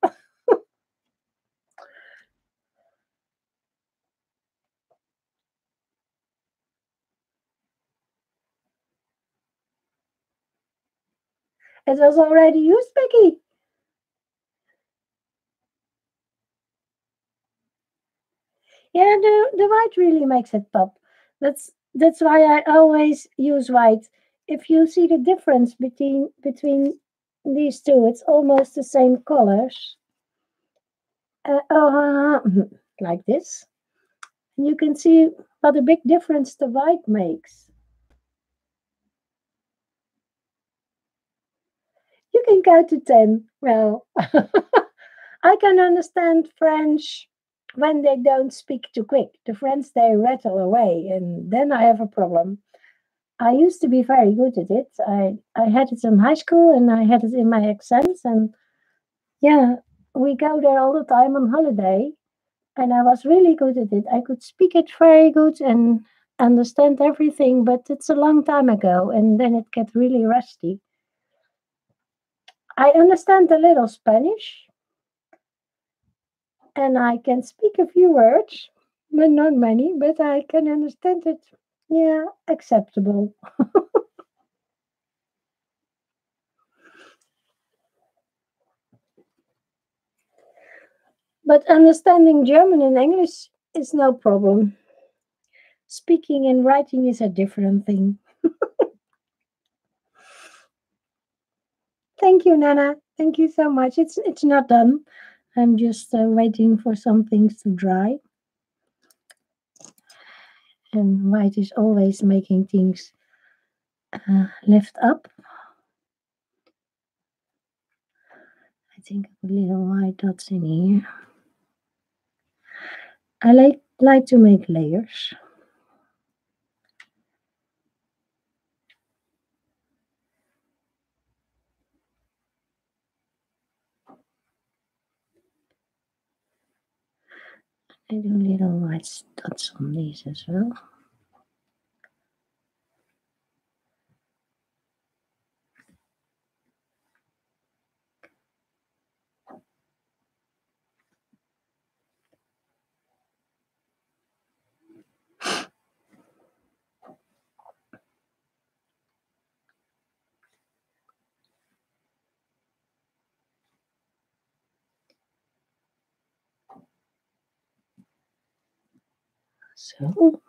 It was already used, Becky. Yeah, the white really makes it pop. That's why I always use white. If you see the difference between these two, it's almost the same colors. Like this. And you can see what a big difference the white makes. You can go to 10. Well, I can understand French when they don't speak too quick. The French, they rattle away, and then I have a problem. I used to be very good at it. I had it in high school and I had it in my exams. And yeah, we go there all the time on holiday. And I was really good at it. I could speak it very good and understand everything, but it's a long time ago. And then it gets really rusty. I understand a little Spanish and I can speak a few words, but not many, but I can understand it. Yeah, acceptable. But understanding German and English is no problem. Speaking and writing is a different thing. Thank you, Nana. Thank you so much. It's not done. I'm just waiting for some things to dry. And white is always making things lift up. I think I put little white dots in here. I like to make layers. I do little white dots on these as well. So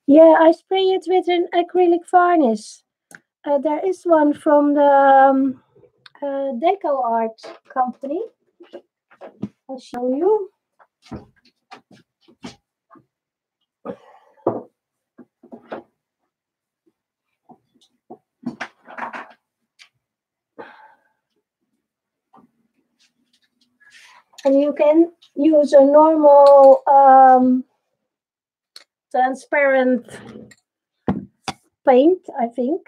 yeah, I spray it with an acrylic varnish. There is one from the Deco Art company. I'll show you. And you can use a normal transparent paint, I think.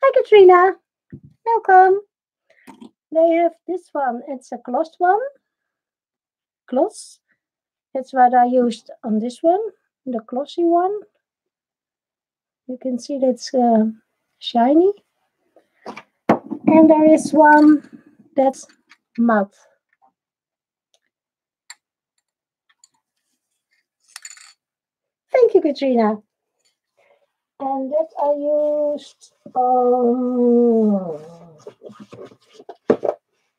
Hi, Katrina. Welcome. They have this one. It's a gloss one. Gloss. That's what I used on this one, the glossy one. You can see that's shiny. And there is one that's matte. Thank you, Katrina. And that I used.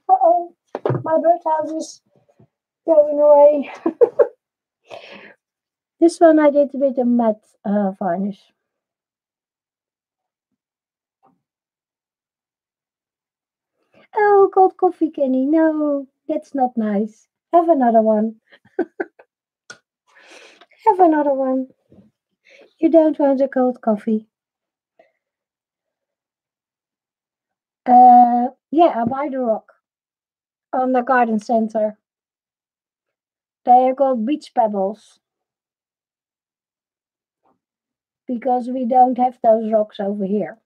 Uh-oh, my birdhouse is going away. This one I did with a matte varnish. Oh, cold coffee, Kenny. No, that's not nice. Have another one. Have another one. You don't want a cold coffee. Yeah, I buy the rock on the garden center. They are called beach pebbles because we don't have those rocks over here.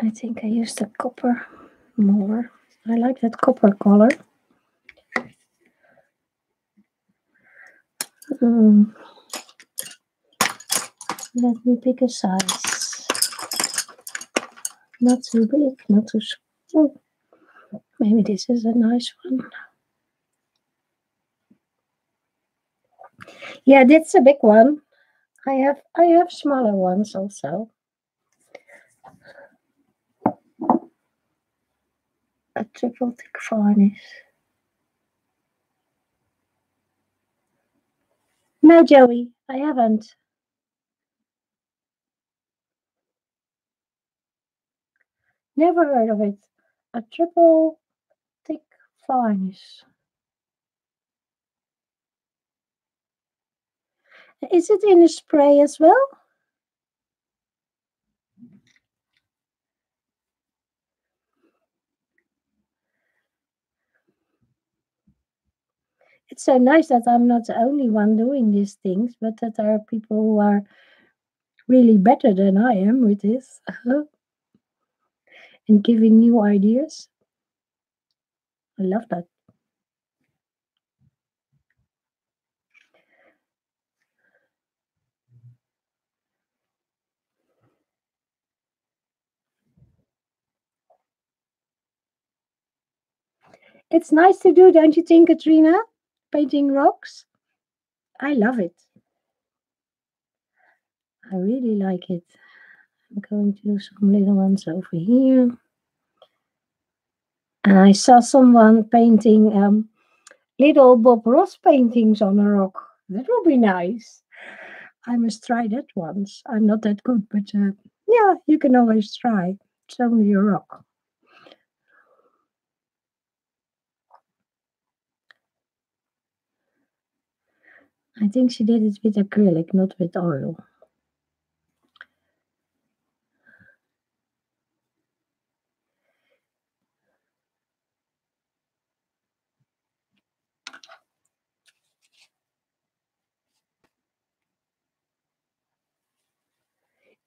I think I use the copper more. I like that copper color. Mm, let me pick a size. Not too big, not too small. Maybe this is a nice one. Yeah, that's a big one. I have smaller ones also. A triple thick varnish. No, Joey, I haven't. Never heard of it. A triple thick varnish. Is it in a spray as well? It's so nice that I'm not the only one doing these things, but that there are people who are really better than I am with this and giving new ideas. I love that. It's nice to do, don't you think, Katrina? Painting rocks. I love it. I really like it. I'm going to do some little ones over here. And I saw someone painting little Bob Ross paintings on a rock. That would be nice. I must try that once. I'm not that good, but yeah, you can always try. It's only a rock. I think she did it with acrylic, not with oil.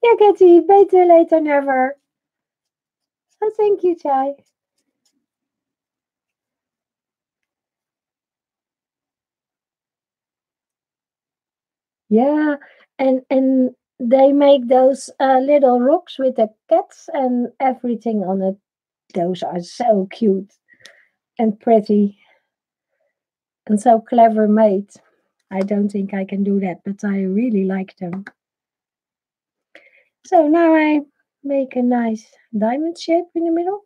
Yeah, Katie, beter later never. So thank you, Chai. Yeah, and they make those little rocks with the cats and everything on it. Those are so cute and pretty and so clever made. I don't think I can do that, but I really like them. So now I make a nice diamond shape in the middle.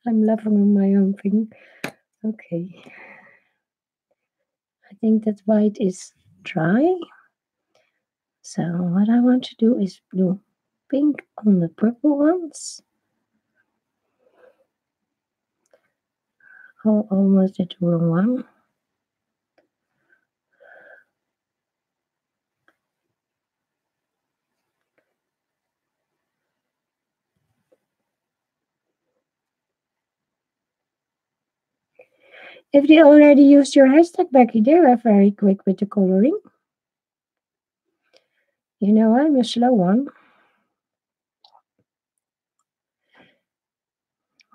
I'm loving my own thing. Okay, I think that white is dry. So what I want to do is do pink on the purple ones. Oh, almost did the wrong one. If they already used your hashtag, Becky, they are very quick with the coloring. You know, I'm a slow one.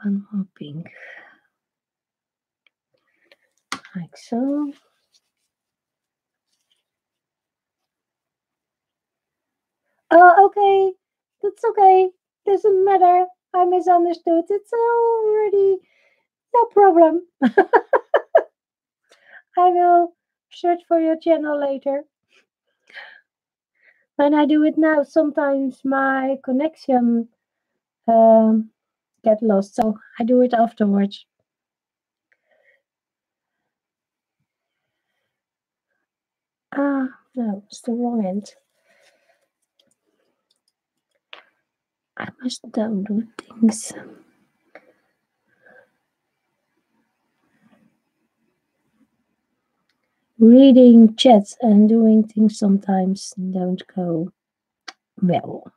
One more pink. Like so. Oh, okay. That's okay. Doesn't matter. I misunderstood. It's already no problem. I will search for your channel later. When I do it now, sometimes my connection um, get lost, so I do it afterwards. Ah, no, it's the wrong end. I must download things. Reading chats and doing things sometimes don't go well.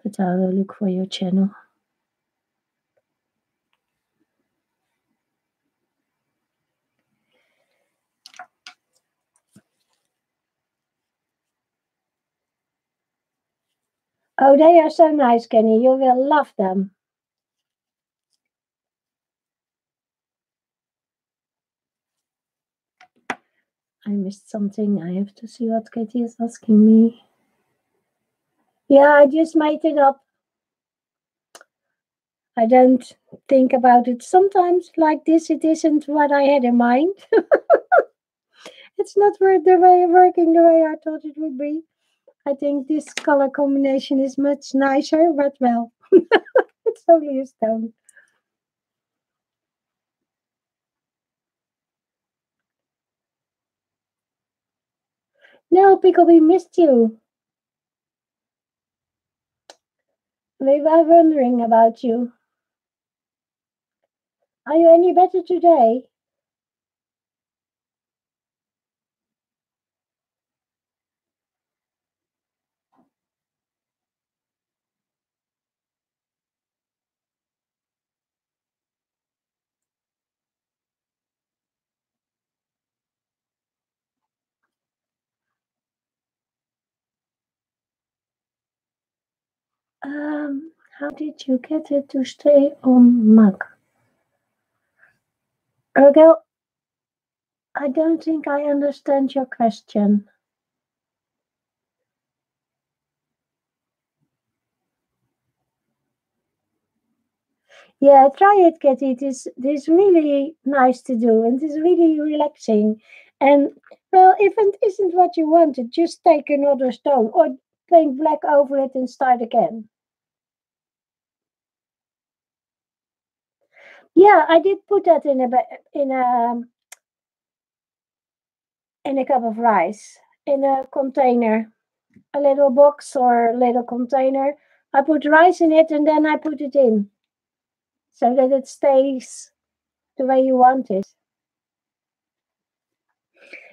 But I will look for your channel. Oh, they are so nice, Kenny. You will love them. I missed something. I have to see what Katie is asking me. Yeah, I just made it up. I don't think about it. Sometimes, like this, it isn't what I had in mind. It's not working the way I thought it would be. I think this color combination is much nicer, but well, it's only a stone. No, Pickle, we missed you. We were wondering about you. Are you any better today? How did you get it to stay on mug? Ergel, I don't think I understand your question. Yeah, try it, Katie. It is really nice to do, and it is really relaxing. And well, if it isn't what you wanted, just take another stone or paint black over it and start again. Yeah, I did put that in a cup of rice in a container, a little box or little container. I put rice in it and then I put it in so that it stays the way you want it.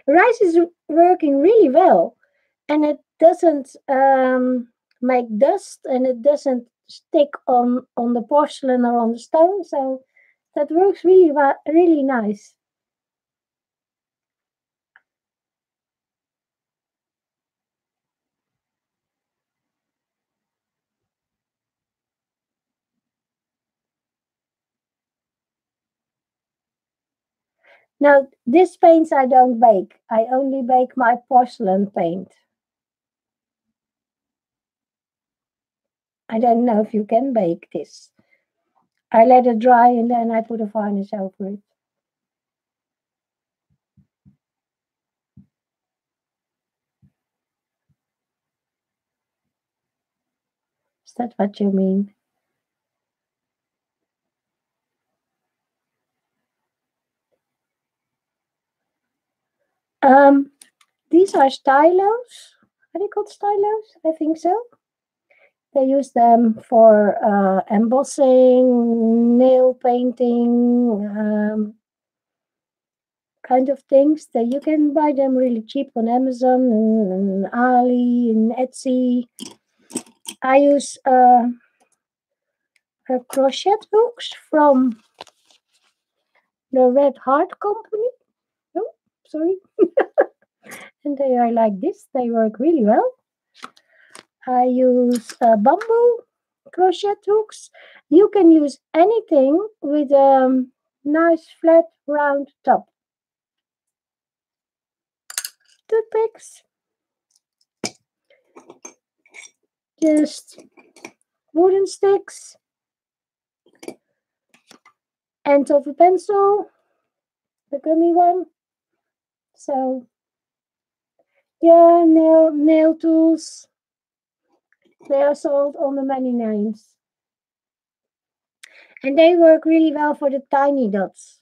Rice is working really well, and it doesn't make dust, and it doesn't stick on the porcelain or on the stone. So that works really well, really nice. Now this paints I don't bake. I only bake my porcelain paint. I don't know if you can bake this. I let it dry and then I put a varnish over it. Is that what you mean? Um, these are stylos. Are they called stylos? I think so. They use them for embossing, nail painting, kind of things. That you can buy them really cheap on Amazon and Ali and Etsy. I use crochet hooks from the Red Heart Company. Oh, sorry. And they are like this. They work really well. I use bamboo crochet hooks. You can use anything with a nice flat round top. Toothpicks, just wooden sticks, end of a pencil, the gummy one. So yeah, nail tools. They are sold on the many names, and they work really well for the tiny dots.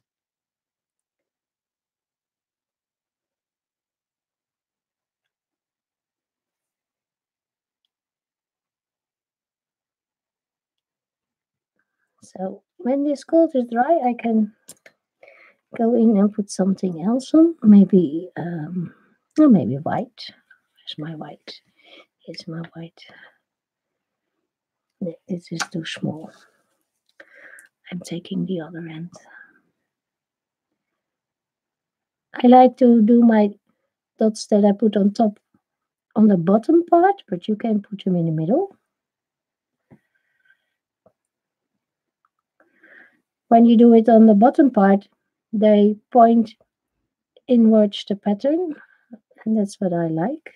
So when this coat is dry, I can go in and put something else on. Maybe or maybe white. Where's my white? Here's my white. This is too small. I'm taking the other end. I like to do my dots that I put on top on the bottom part, but you can put them in the middle. When you do it on the bottom part, they point inwards the pattern, and that's what I like.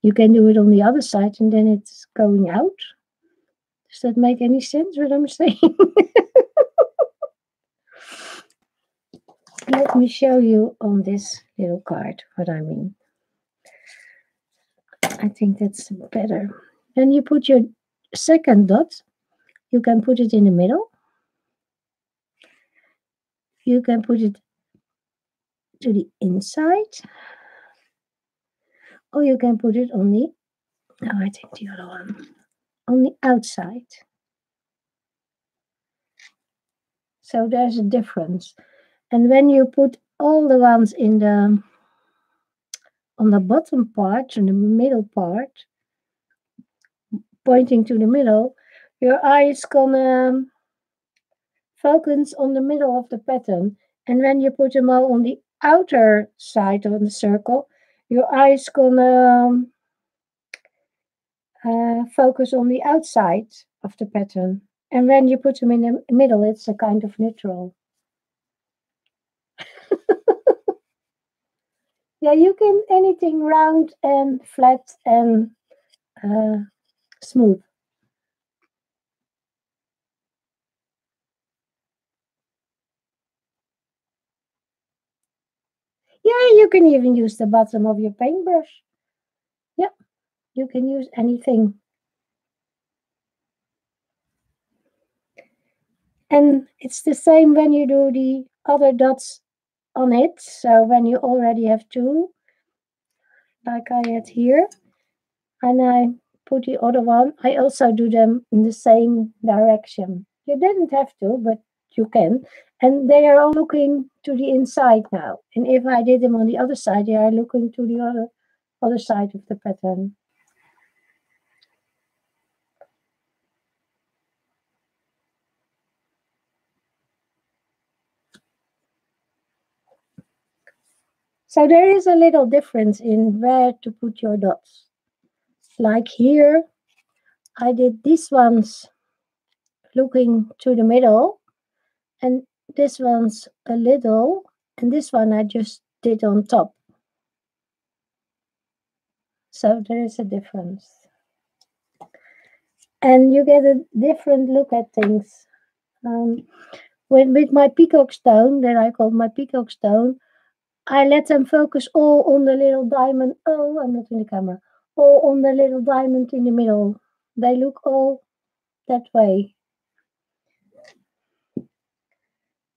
You can do it on the other side and then it's going out. Does that make any sense what I'm saying? Let me show you on this little card what I mean. I think that's better. Then you put your second dot. You can put it in the middle. You can put it to the inside. Or you can put it on the, oh, I think the other one, on the outside. So there's a difference. And when you put all the ones in the, on the bottom part, in the middle part, pointing to the middle, your eye is gonna focus on the middle of the pattern. And when you put them all on the outer side of the circle, your eye is gonna focus on the outside of the pattern. And when you put them in the middle, it's a kind of neutral. Yeah, you can anything round and flat and smooth. Yeah, you can even use the bottom of your paintbrush. Yeah, you can use anything. And it's the same when you do the other dots on it. So when you already have two, like I had here, and I put the other one, I also do them in the same direction. You didn't have to, but you can. And they are all looking to the inside now. And if I did them on the other side, they are looking to the other side of the pattern. So there is a little difference in where to put your dots. Like here, I did these ones looking to the middle, and this one's a little, and this one I just did on top. So there is a difference. And you get a different look at things. With my peacock stone, that I call my peacock stone, I let them focus all on the little diamond. Oh, I'm not in the camera. All on the little diamond in the middle. They look all that way.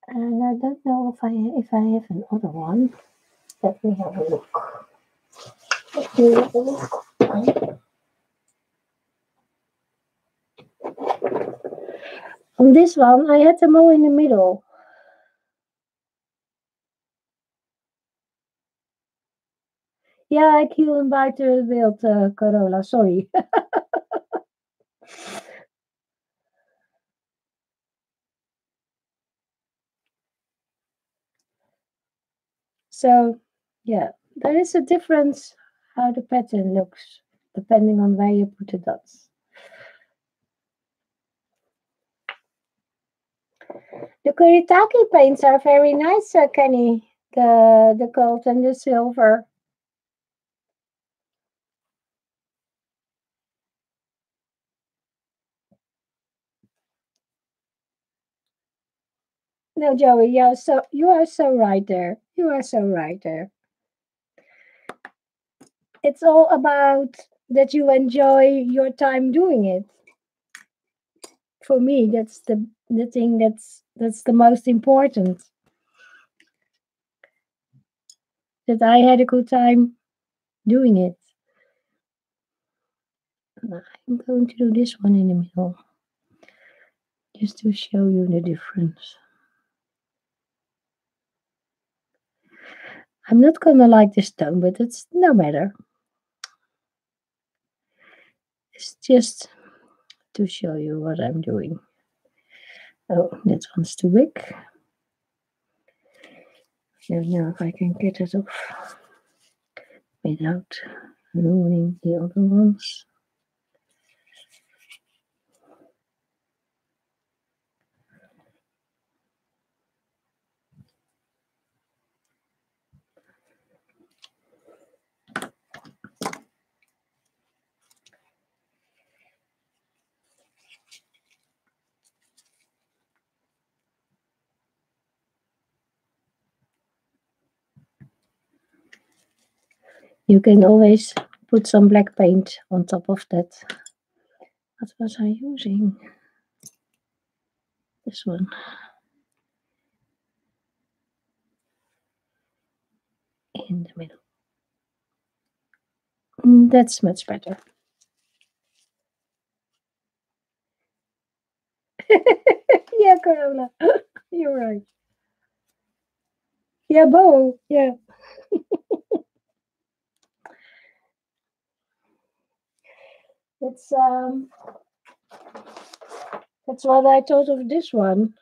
And I don't know if I have another one. Let me have a look. Let me have a look. On this one, I had them all in the middle. Ja, ik hield hem buiten het beeld, Carola, sorry. So, yeah, there is a difference how the pattern looks, depending on where you put the dots. The Kuritake paints are very nice, Kenny. The gold and the silver. No, Joey, yeah, so you are so right there. You are so right there. It's all about that you enjoy your time doing it. For me, that's the thing that's the most important. That I had a good time doing it. I'm going to do this one in the middle, just to show you the difference. I'm not gonna like this stone, but it's no matter. It's just to show you what I'm doing. Oh, that one's too big. So now if I can get it off without ruining the other ones. You can always put some black paint on top of that. What was I using? This one. In the middle. That's much better. Yeah, Corolla. You're right. Yeah, bow. Yeah. It's that's what I thought of this one.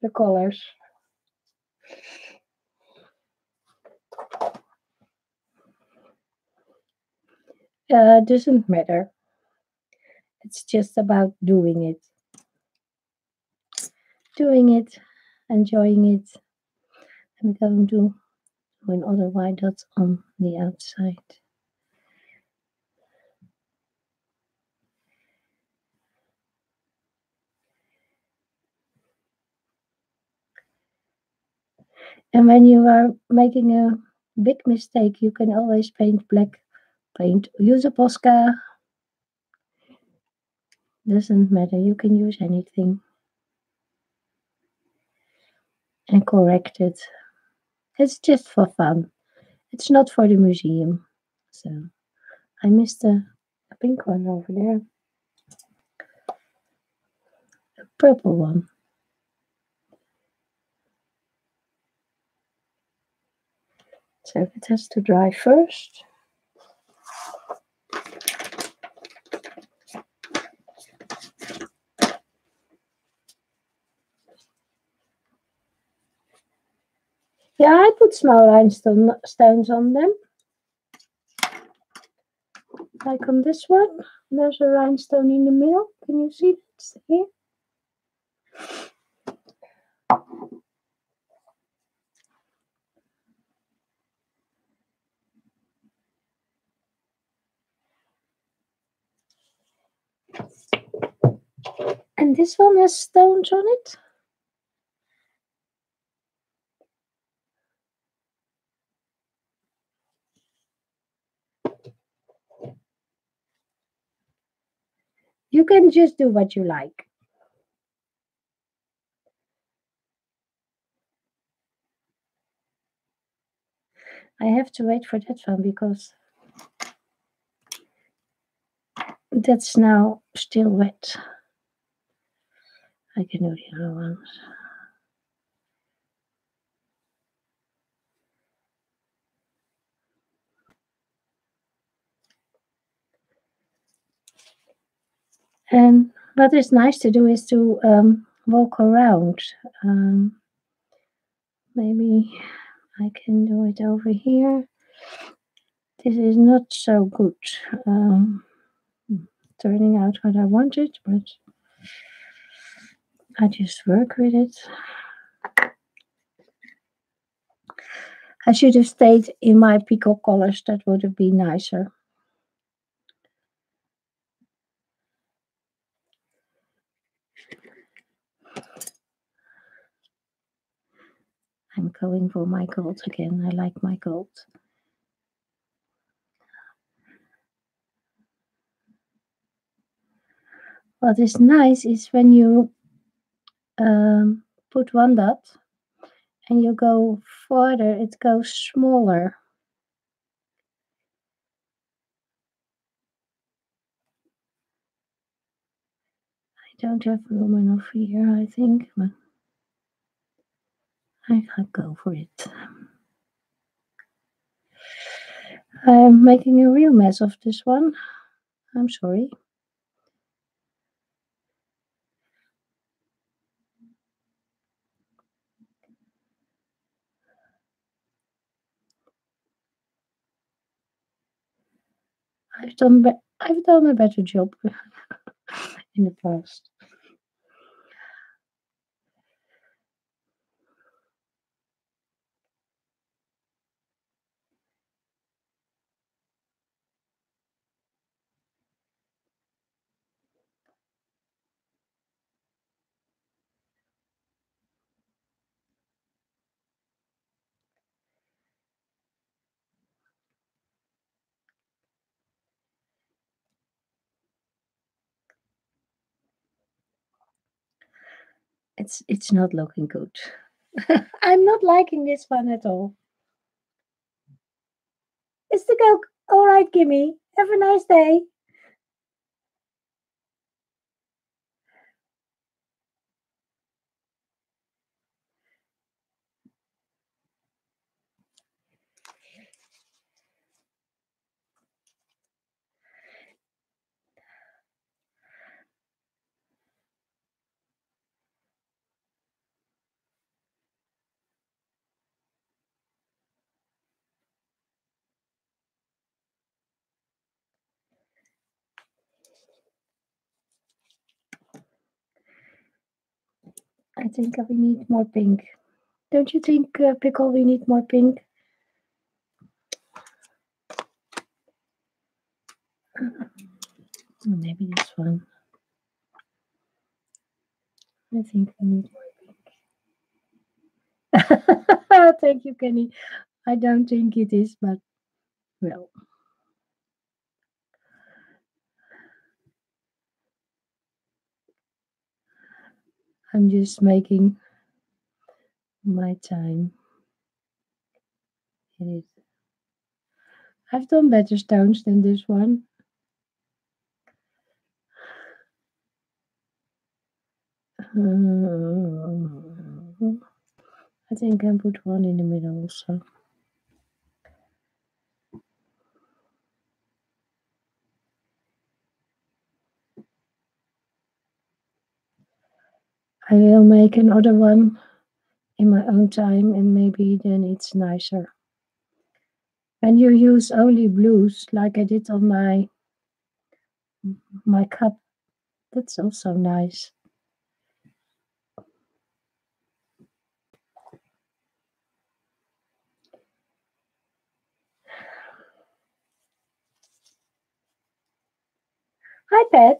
The colors. Doesn't matter. It's just about doing it. Doing it, enjoying it. I'm going to do another white dot on the outside. And when you are making a big mistake, you can always paint black paint. Use a Posca. Doesn't matter. You can use anything and correct it. It's just for fun. It's not for the museum. So I missed a pink one over there. A purple one. So it has to dry first. Yeah, I put small stones on them. Like on this one, there's a rhinestone in the middle. Can you see that here? And this one has stones on it. You can just do what you like. I have to wait for that one because that's now still wet. I can do the other ones. And what is nice to do is to walk around. Maybe I can do it over here. This is not so good turning out what I wanted, but I just work with it. I should have stayed in my peacock colors. That would have been nicer. I'm going for my gold again. I like my gold. What is nice is when you put one dot and you go further, it goes smaller. I don't have room enough here, I think, but I'll go for it. I'm making a real mess of this one. I'm sorry. I've done a better job in the past. It's not looking good. I'm not liking this one at all. It's the Coke. All right, Gimme. Have a nice day. I think we need more pink. Don't you think, Pickle, we need more pink? Maybe this one. I think we need more. Thank you, Kenny. I don't think it is, but well, I'm just making my time. It is. I've done better stones than this one. I think I put one in the middle also. I will make another one in my own time, and maybe then it's nicer. And you use only blues, like I did on my cup. That's also nice. Hi, Pat.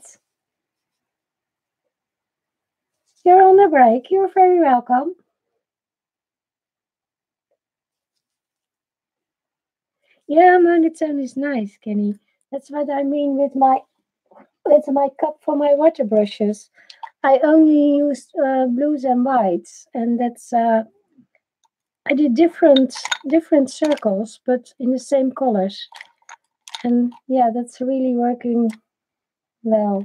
You're on a break. You're very welcome. Yeah, monotone is nice, Kenny. That's what I mean with my cup for my water brushes. I only used blues and whites, and that's I did different circles, but in the same colors. And yeah, that's really working well.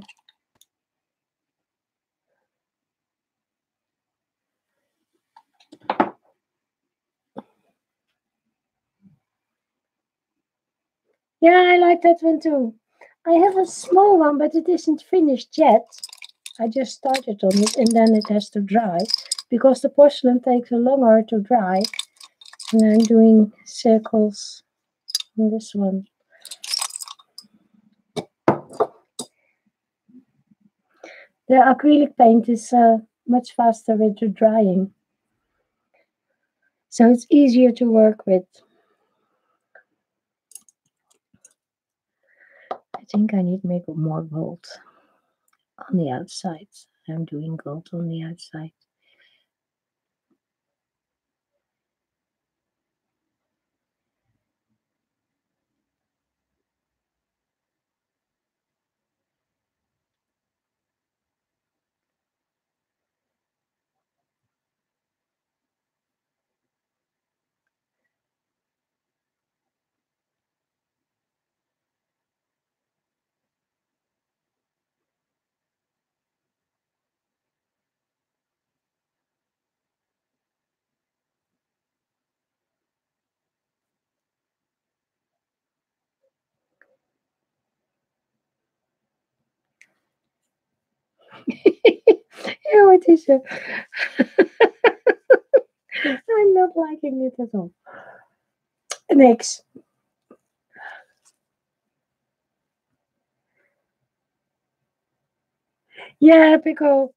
Yeah, I like that one too. I have a small one, but it isn't finished yet. I just started on it, and then it has to dry because the porcelain takes longer to dry. And I'm doing circles on this one. The acrylic paint is much faster with the drying, so it's easier to work with. I think I need to make more gold on the outside. I'm doing gold on the outside. Yeah, it is. I'm not liking it at all. Next. Yeah, pickle.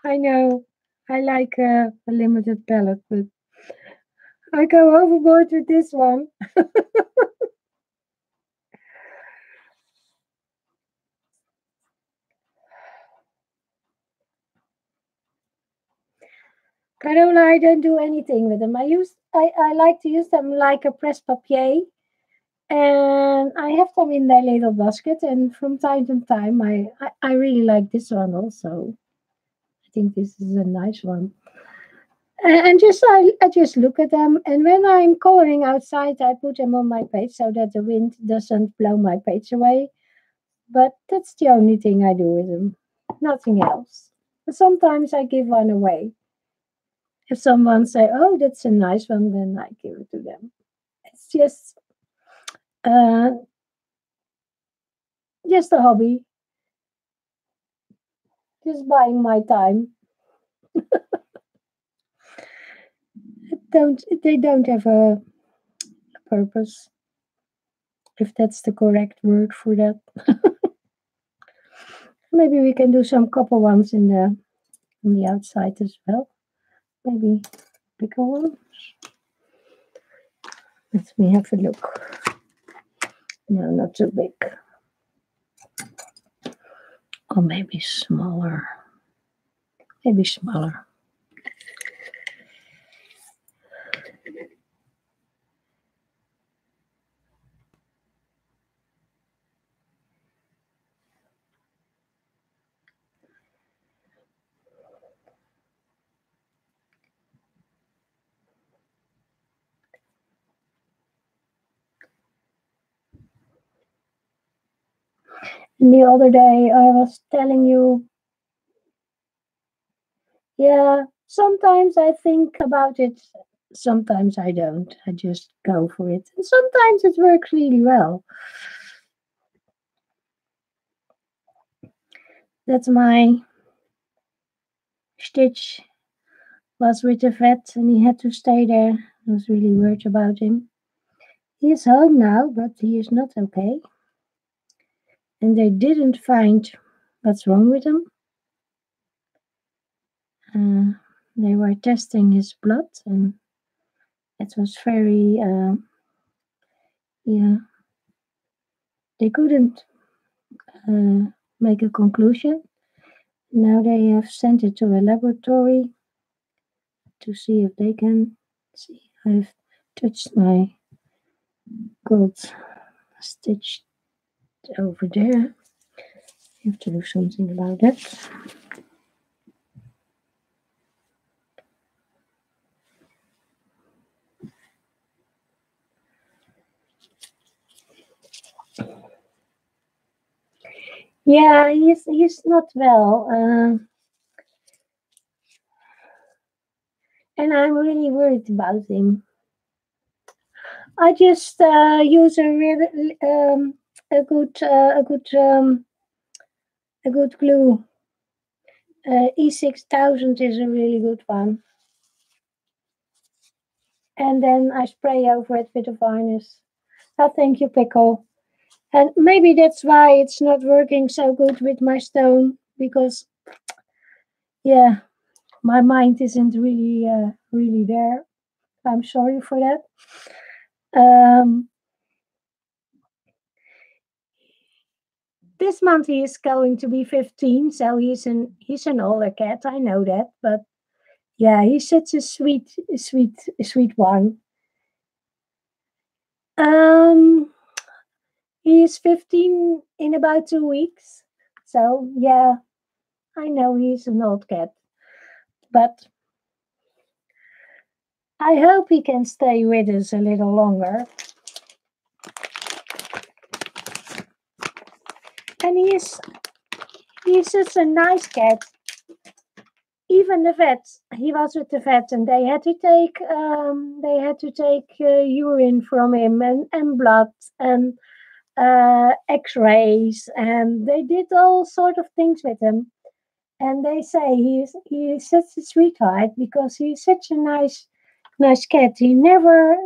I know. I like a limited palette, but I go overboard with this one. Carola, I don't do anything with them. I like to use them like a press papier, and I have them in their little basket. And from time to time, I really like this one also. I think this is a nice one. And just I just look at them, and when I'm coloring outside, I put them on my page so that the wind doesn't blow my page away. But that's the only thing I do with them, nothing else. But sometimes I give one away. If someone say, "Oh, that's a nice one," then I give it to them. It's uh, just a hobby, just buying my time. They don't have a purpose, if that's the correct word for that. Maybe we can do some couple ones in the on the outside as well. Maybe bigger one. Let me have a look. No, not too big. Or maybe smaller. Maybe smaller. And the other day I was telling you, yeah, sometimes I think about it, sometimes I don't. I just go for it. And sometimes it works really well. That's my stitch was with the vet and he had to stay there. I was really worried about him. He is home now, but he is not okay. And they didn't find what's wrong with him. Uh, they were testing his blood, and it was very, yeah, they couldn't uh, make a conclusion. Now they have sent it to a laboratory to see if they can see. I've touched my gold stitch over there. You have to do something about that. Yeah, he's not well, and I'm really worried about him. I just use a good a good glue. E6000 is a really good one, and then I spray over it with a varnish. Oh, thank you, Pickle. And maybe that's why it's not working so good with my stone because, yeah, my mind isn't really there. I'm sorry for that. Um, this month he is going to be 15, so he's an older cat. I know that, but yeah, he's such a sweet one. Um, he is 15 in about 2 weeks, so yeah, I know he's an old cat, but I hope he can stay with us a little longer. And he's such a nice cat. Even the vet, he was with the vet, and they had to take urine from him and blood and X-rays, and they did all sort of things with him. And they say he is such a sweetheart because he's such a nice cat. He never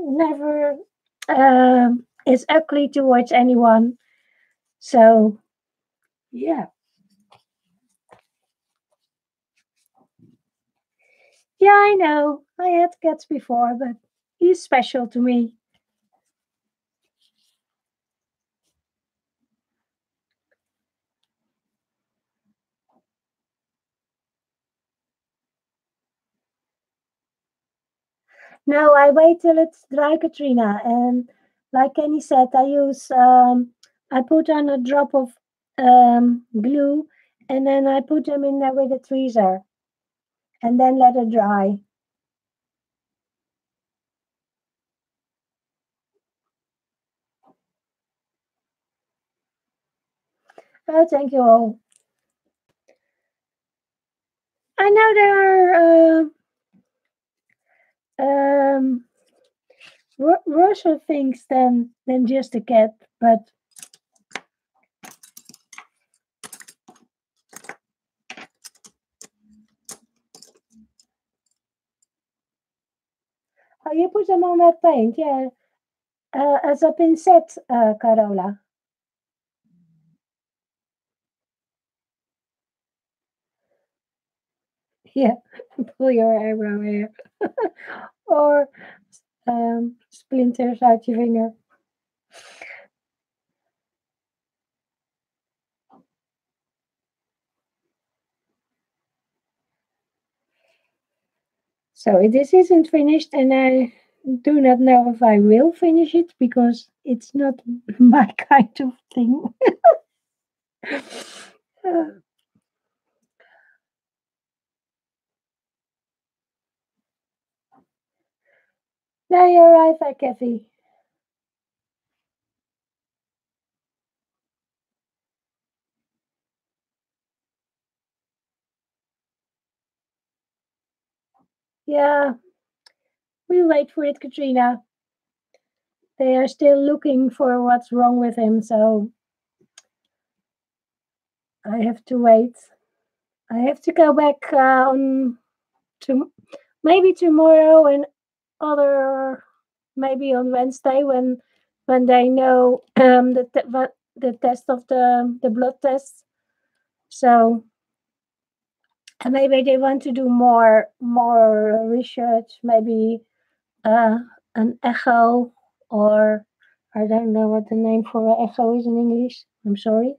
is ugly towards anyone. So yeah, yeah, I know. I had cats before, but he's special to me. No, I wait till it's dry, Katrina, and like Kenny said, I put on a drop of glue, and then I put them in there with a tweezer. and then let it dry. Oh, thank you all. I know there are worse things than just a cat, but oh, you put them on that paint, yeah. As a pincette, Carola. Yeah, pull your eyebrow hair or splinters out your finger. So this isn't finished, and I do not know if I will finish it because it's not my kind of thing. Uh, no, you're right, Kathy. Yeah, we wait for it, Katrina. They are still looking for what's wrong with him, so I have to wait. I have to go back on to maybe tomorrow and other maybe on Wednesday when they know the test of the blood test. So and maybe they want to do more research, maybe uh, an echo or I don't know what the name for an echo is in English. I'm sorry.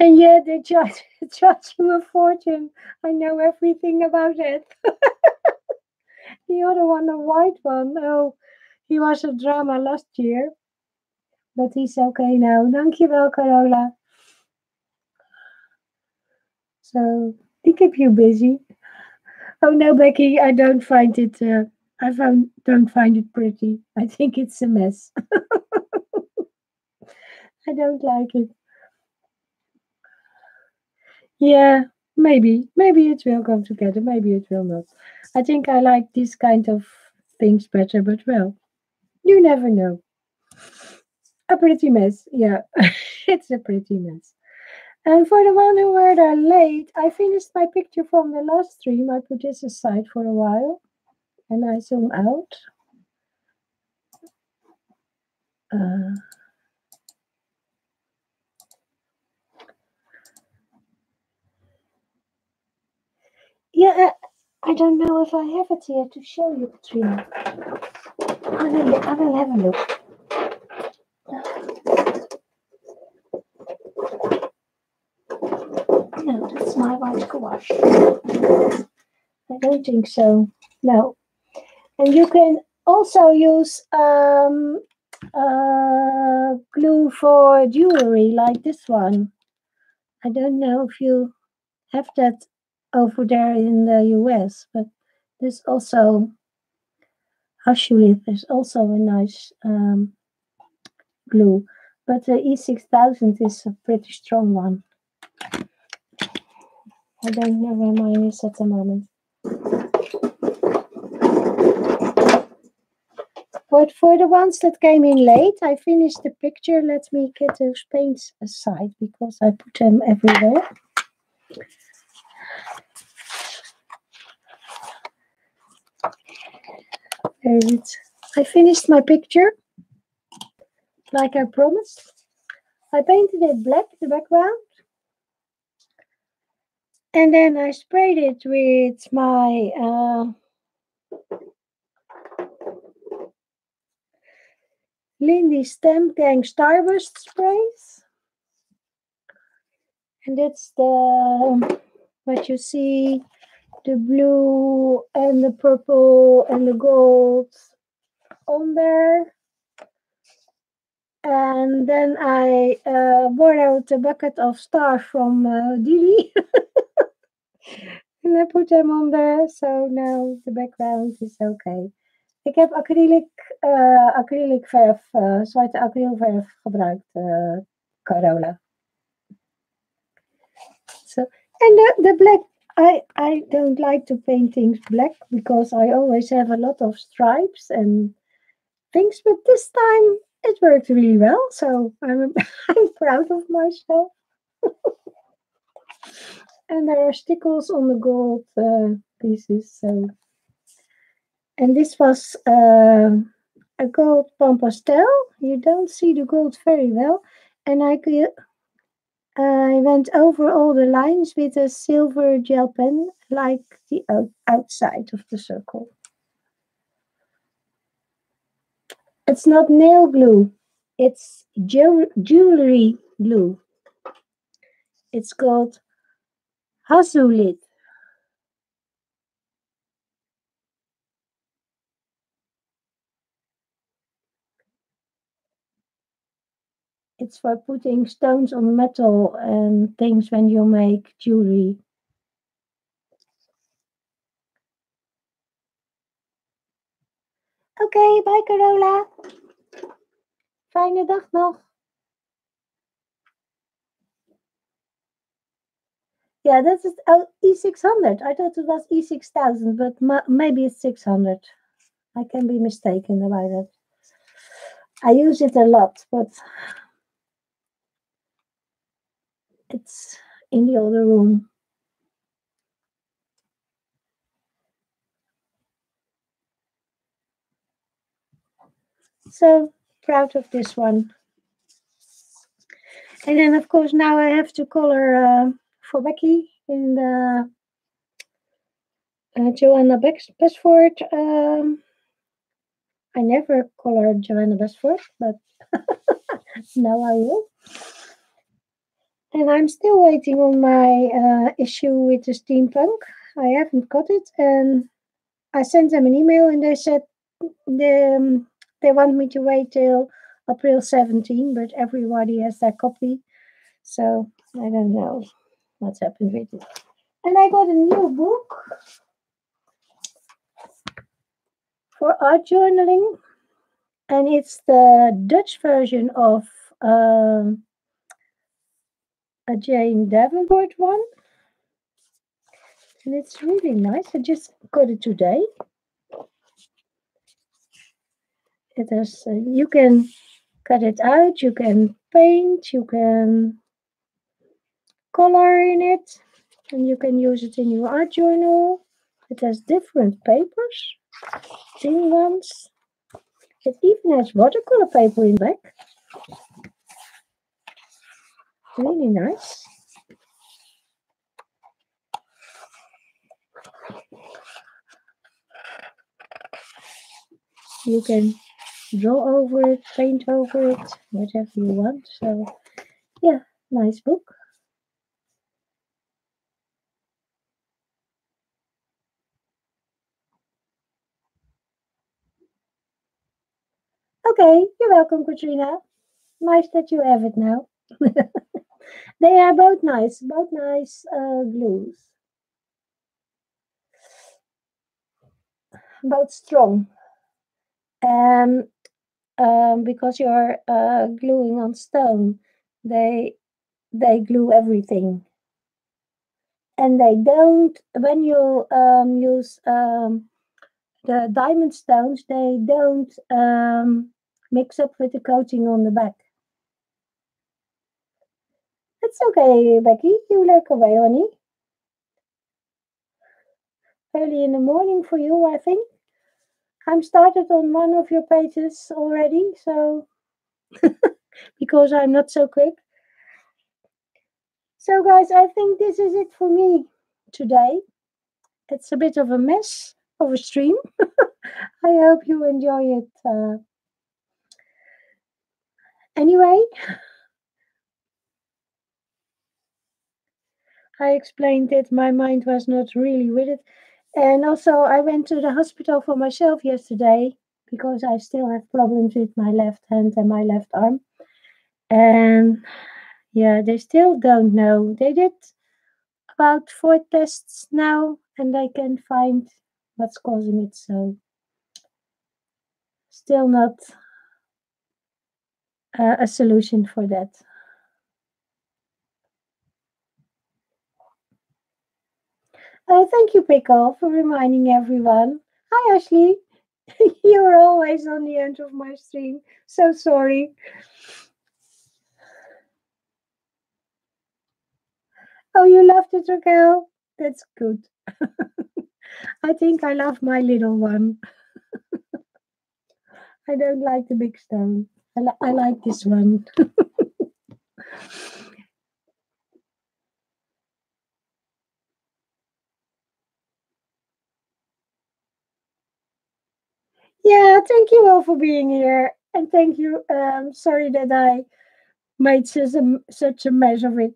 And yet they charge, charge you a fortune. I know everything about it. The other one, the white one, oh, he was a drama last year, but he's okay now. Dankjewel, Carola. So, they keep you busy. Oh no, Becky, I don't find it, don't find it pretty. I think it's a mess. I don't like it. Yeah, maybe it will come together, maybe it will not. I think I like this kind of things better, but well, you never know. A pretty mess, yeah. It's a pretty mess. And for the one who were there late, I finished my picture from the last stream. I put this aside for a while and I zoom out. Uh, yeah, I don't know if I have it here to show you, Katrina. I will have a look. No, that's my white gouache. I don't think so. No. And you can also use glue for jewelry like this one. I don't know if you have that over there in the US, but there's also actually there's also a nice glue. But the E6000 is a pretty strong one. I don't know where mine is at the moment. But for the ones that came in late, I finished the picture. Let me get those paints aside because I put them everywhere. There is it. I finished my picture like I promised. I painted it black, the background. And then I sprayed it with my Lindy Stamp Gang Starburst sprays. And that's the what you see, the blue and the purple and the gold on there. And then I borrowed a bucket of stars from Dili and I put them on there. So now the background is okay. Ik heb acrylic verf, zwarte acrylverf gebruikt, Carola. So, and the black, I don't like to paint things black because I always have a lot of stripes and things, but this time it worked really well. So I'm, I'm proud of myself. And there are stickles on the gold pieces. So, and this was a gold pastel. You don't see the gold very well, and I went over all the lines with a silver gel pen, like the outside of the circle. It's not nail glue; it's jewelry glue. It's called Hazulit. It's for putting stones on metal and things when you make jewelry. Oké, bye Carola. Fijne dag nog. Yeah, this is E600. I thought it was E6000, but maybe it's 600. I can be mistaken about it. I use it a lot, but it's in the other room. So proud of this one. And then, of course, now I have to color for Becky in the Joanna Besford. I never colored Joanna Besford, but now I will. And I'm still waiting on my issue with the steampunk. I haven't got it, and I sent them an email, and they said they want me to wait till April 17, but everybody has their copy, so I don't know what's happened with it. And I got a new book for art journaling, and it's the Dutch version of a Jane Davenport one. And it's really nice. I just got it today. It has, you can cut it out, you can paint, you can color in it, and you can use it in your art journal. It has different papers, thin ones. It even has watercolor paper in the back. Really nice. You can draw over it, paint over it, whatever you want. So, yeah, nice book. Okay, you're welcome, Katrina. Nice that you have it now. They are both nice glues, both strong. And because you're gluing on stone, they they glue everything, and they don't. When you use the diamond stones, they don't mix up with the coating on the back. It's okay, Becky. You look away, honey. Early in the morning for you, I think. I'm started on one of your pages already, so because I'm not so quick. So, guys, I think this is it for me today. It's a bit of a mess of a stream. I hope you enjoy it. Anyway, I explained that my mind was not really with it. And also, I went to the hospital for myself yesterday because I still have problems with my left hand and my left arm. And yeah, they still don't know. They did about 4 tests now, and they can find what's causing it. So still not a solution for that. Oh, thank you, Pickle, for reminding everyone. Hi, Ashley. You're always on the end of my stream. So sorry. Oh, you love the Drakel? That's good. I think I love my little one. I don't like the big stone. I like this one. Yeah, thank you all for being here. And thank you. Sorry that I made such a mess of it.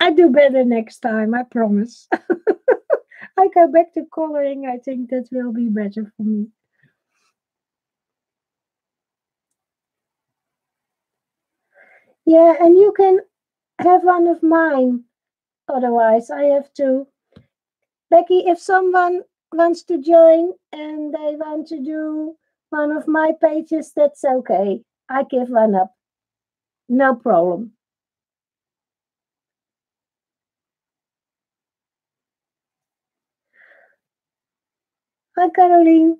I do better next time, I promise. I go back to coloring. I think that will be better for me. Yeah, and you can have one of mine. Otherwise, I have to. Becky, if someone wants to join and they want to do one of my pages, that's okay. I give one up. No problem. Hi Caroline,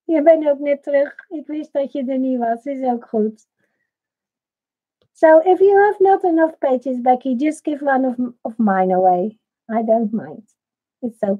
je bent ook net terug. Ik wist dat je er niet was. Is ook goed. So if you have not enough pages, Becky, just give one of mine away. I don't mind. It's okay.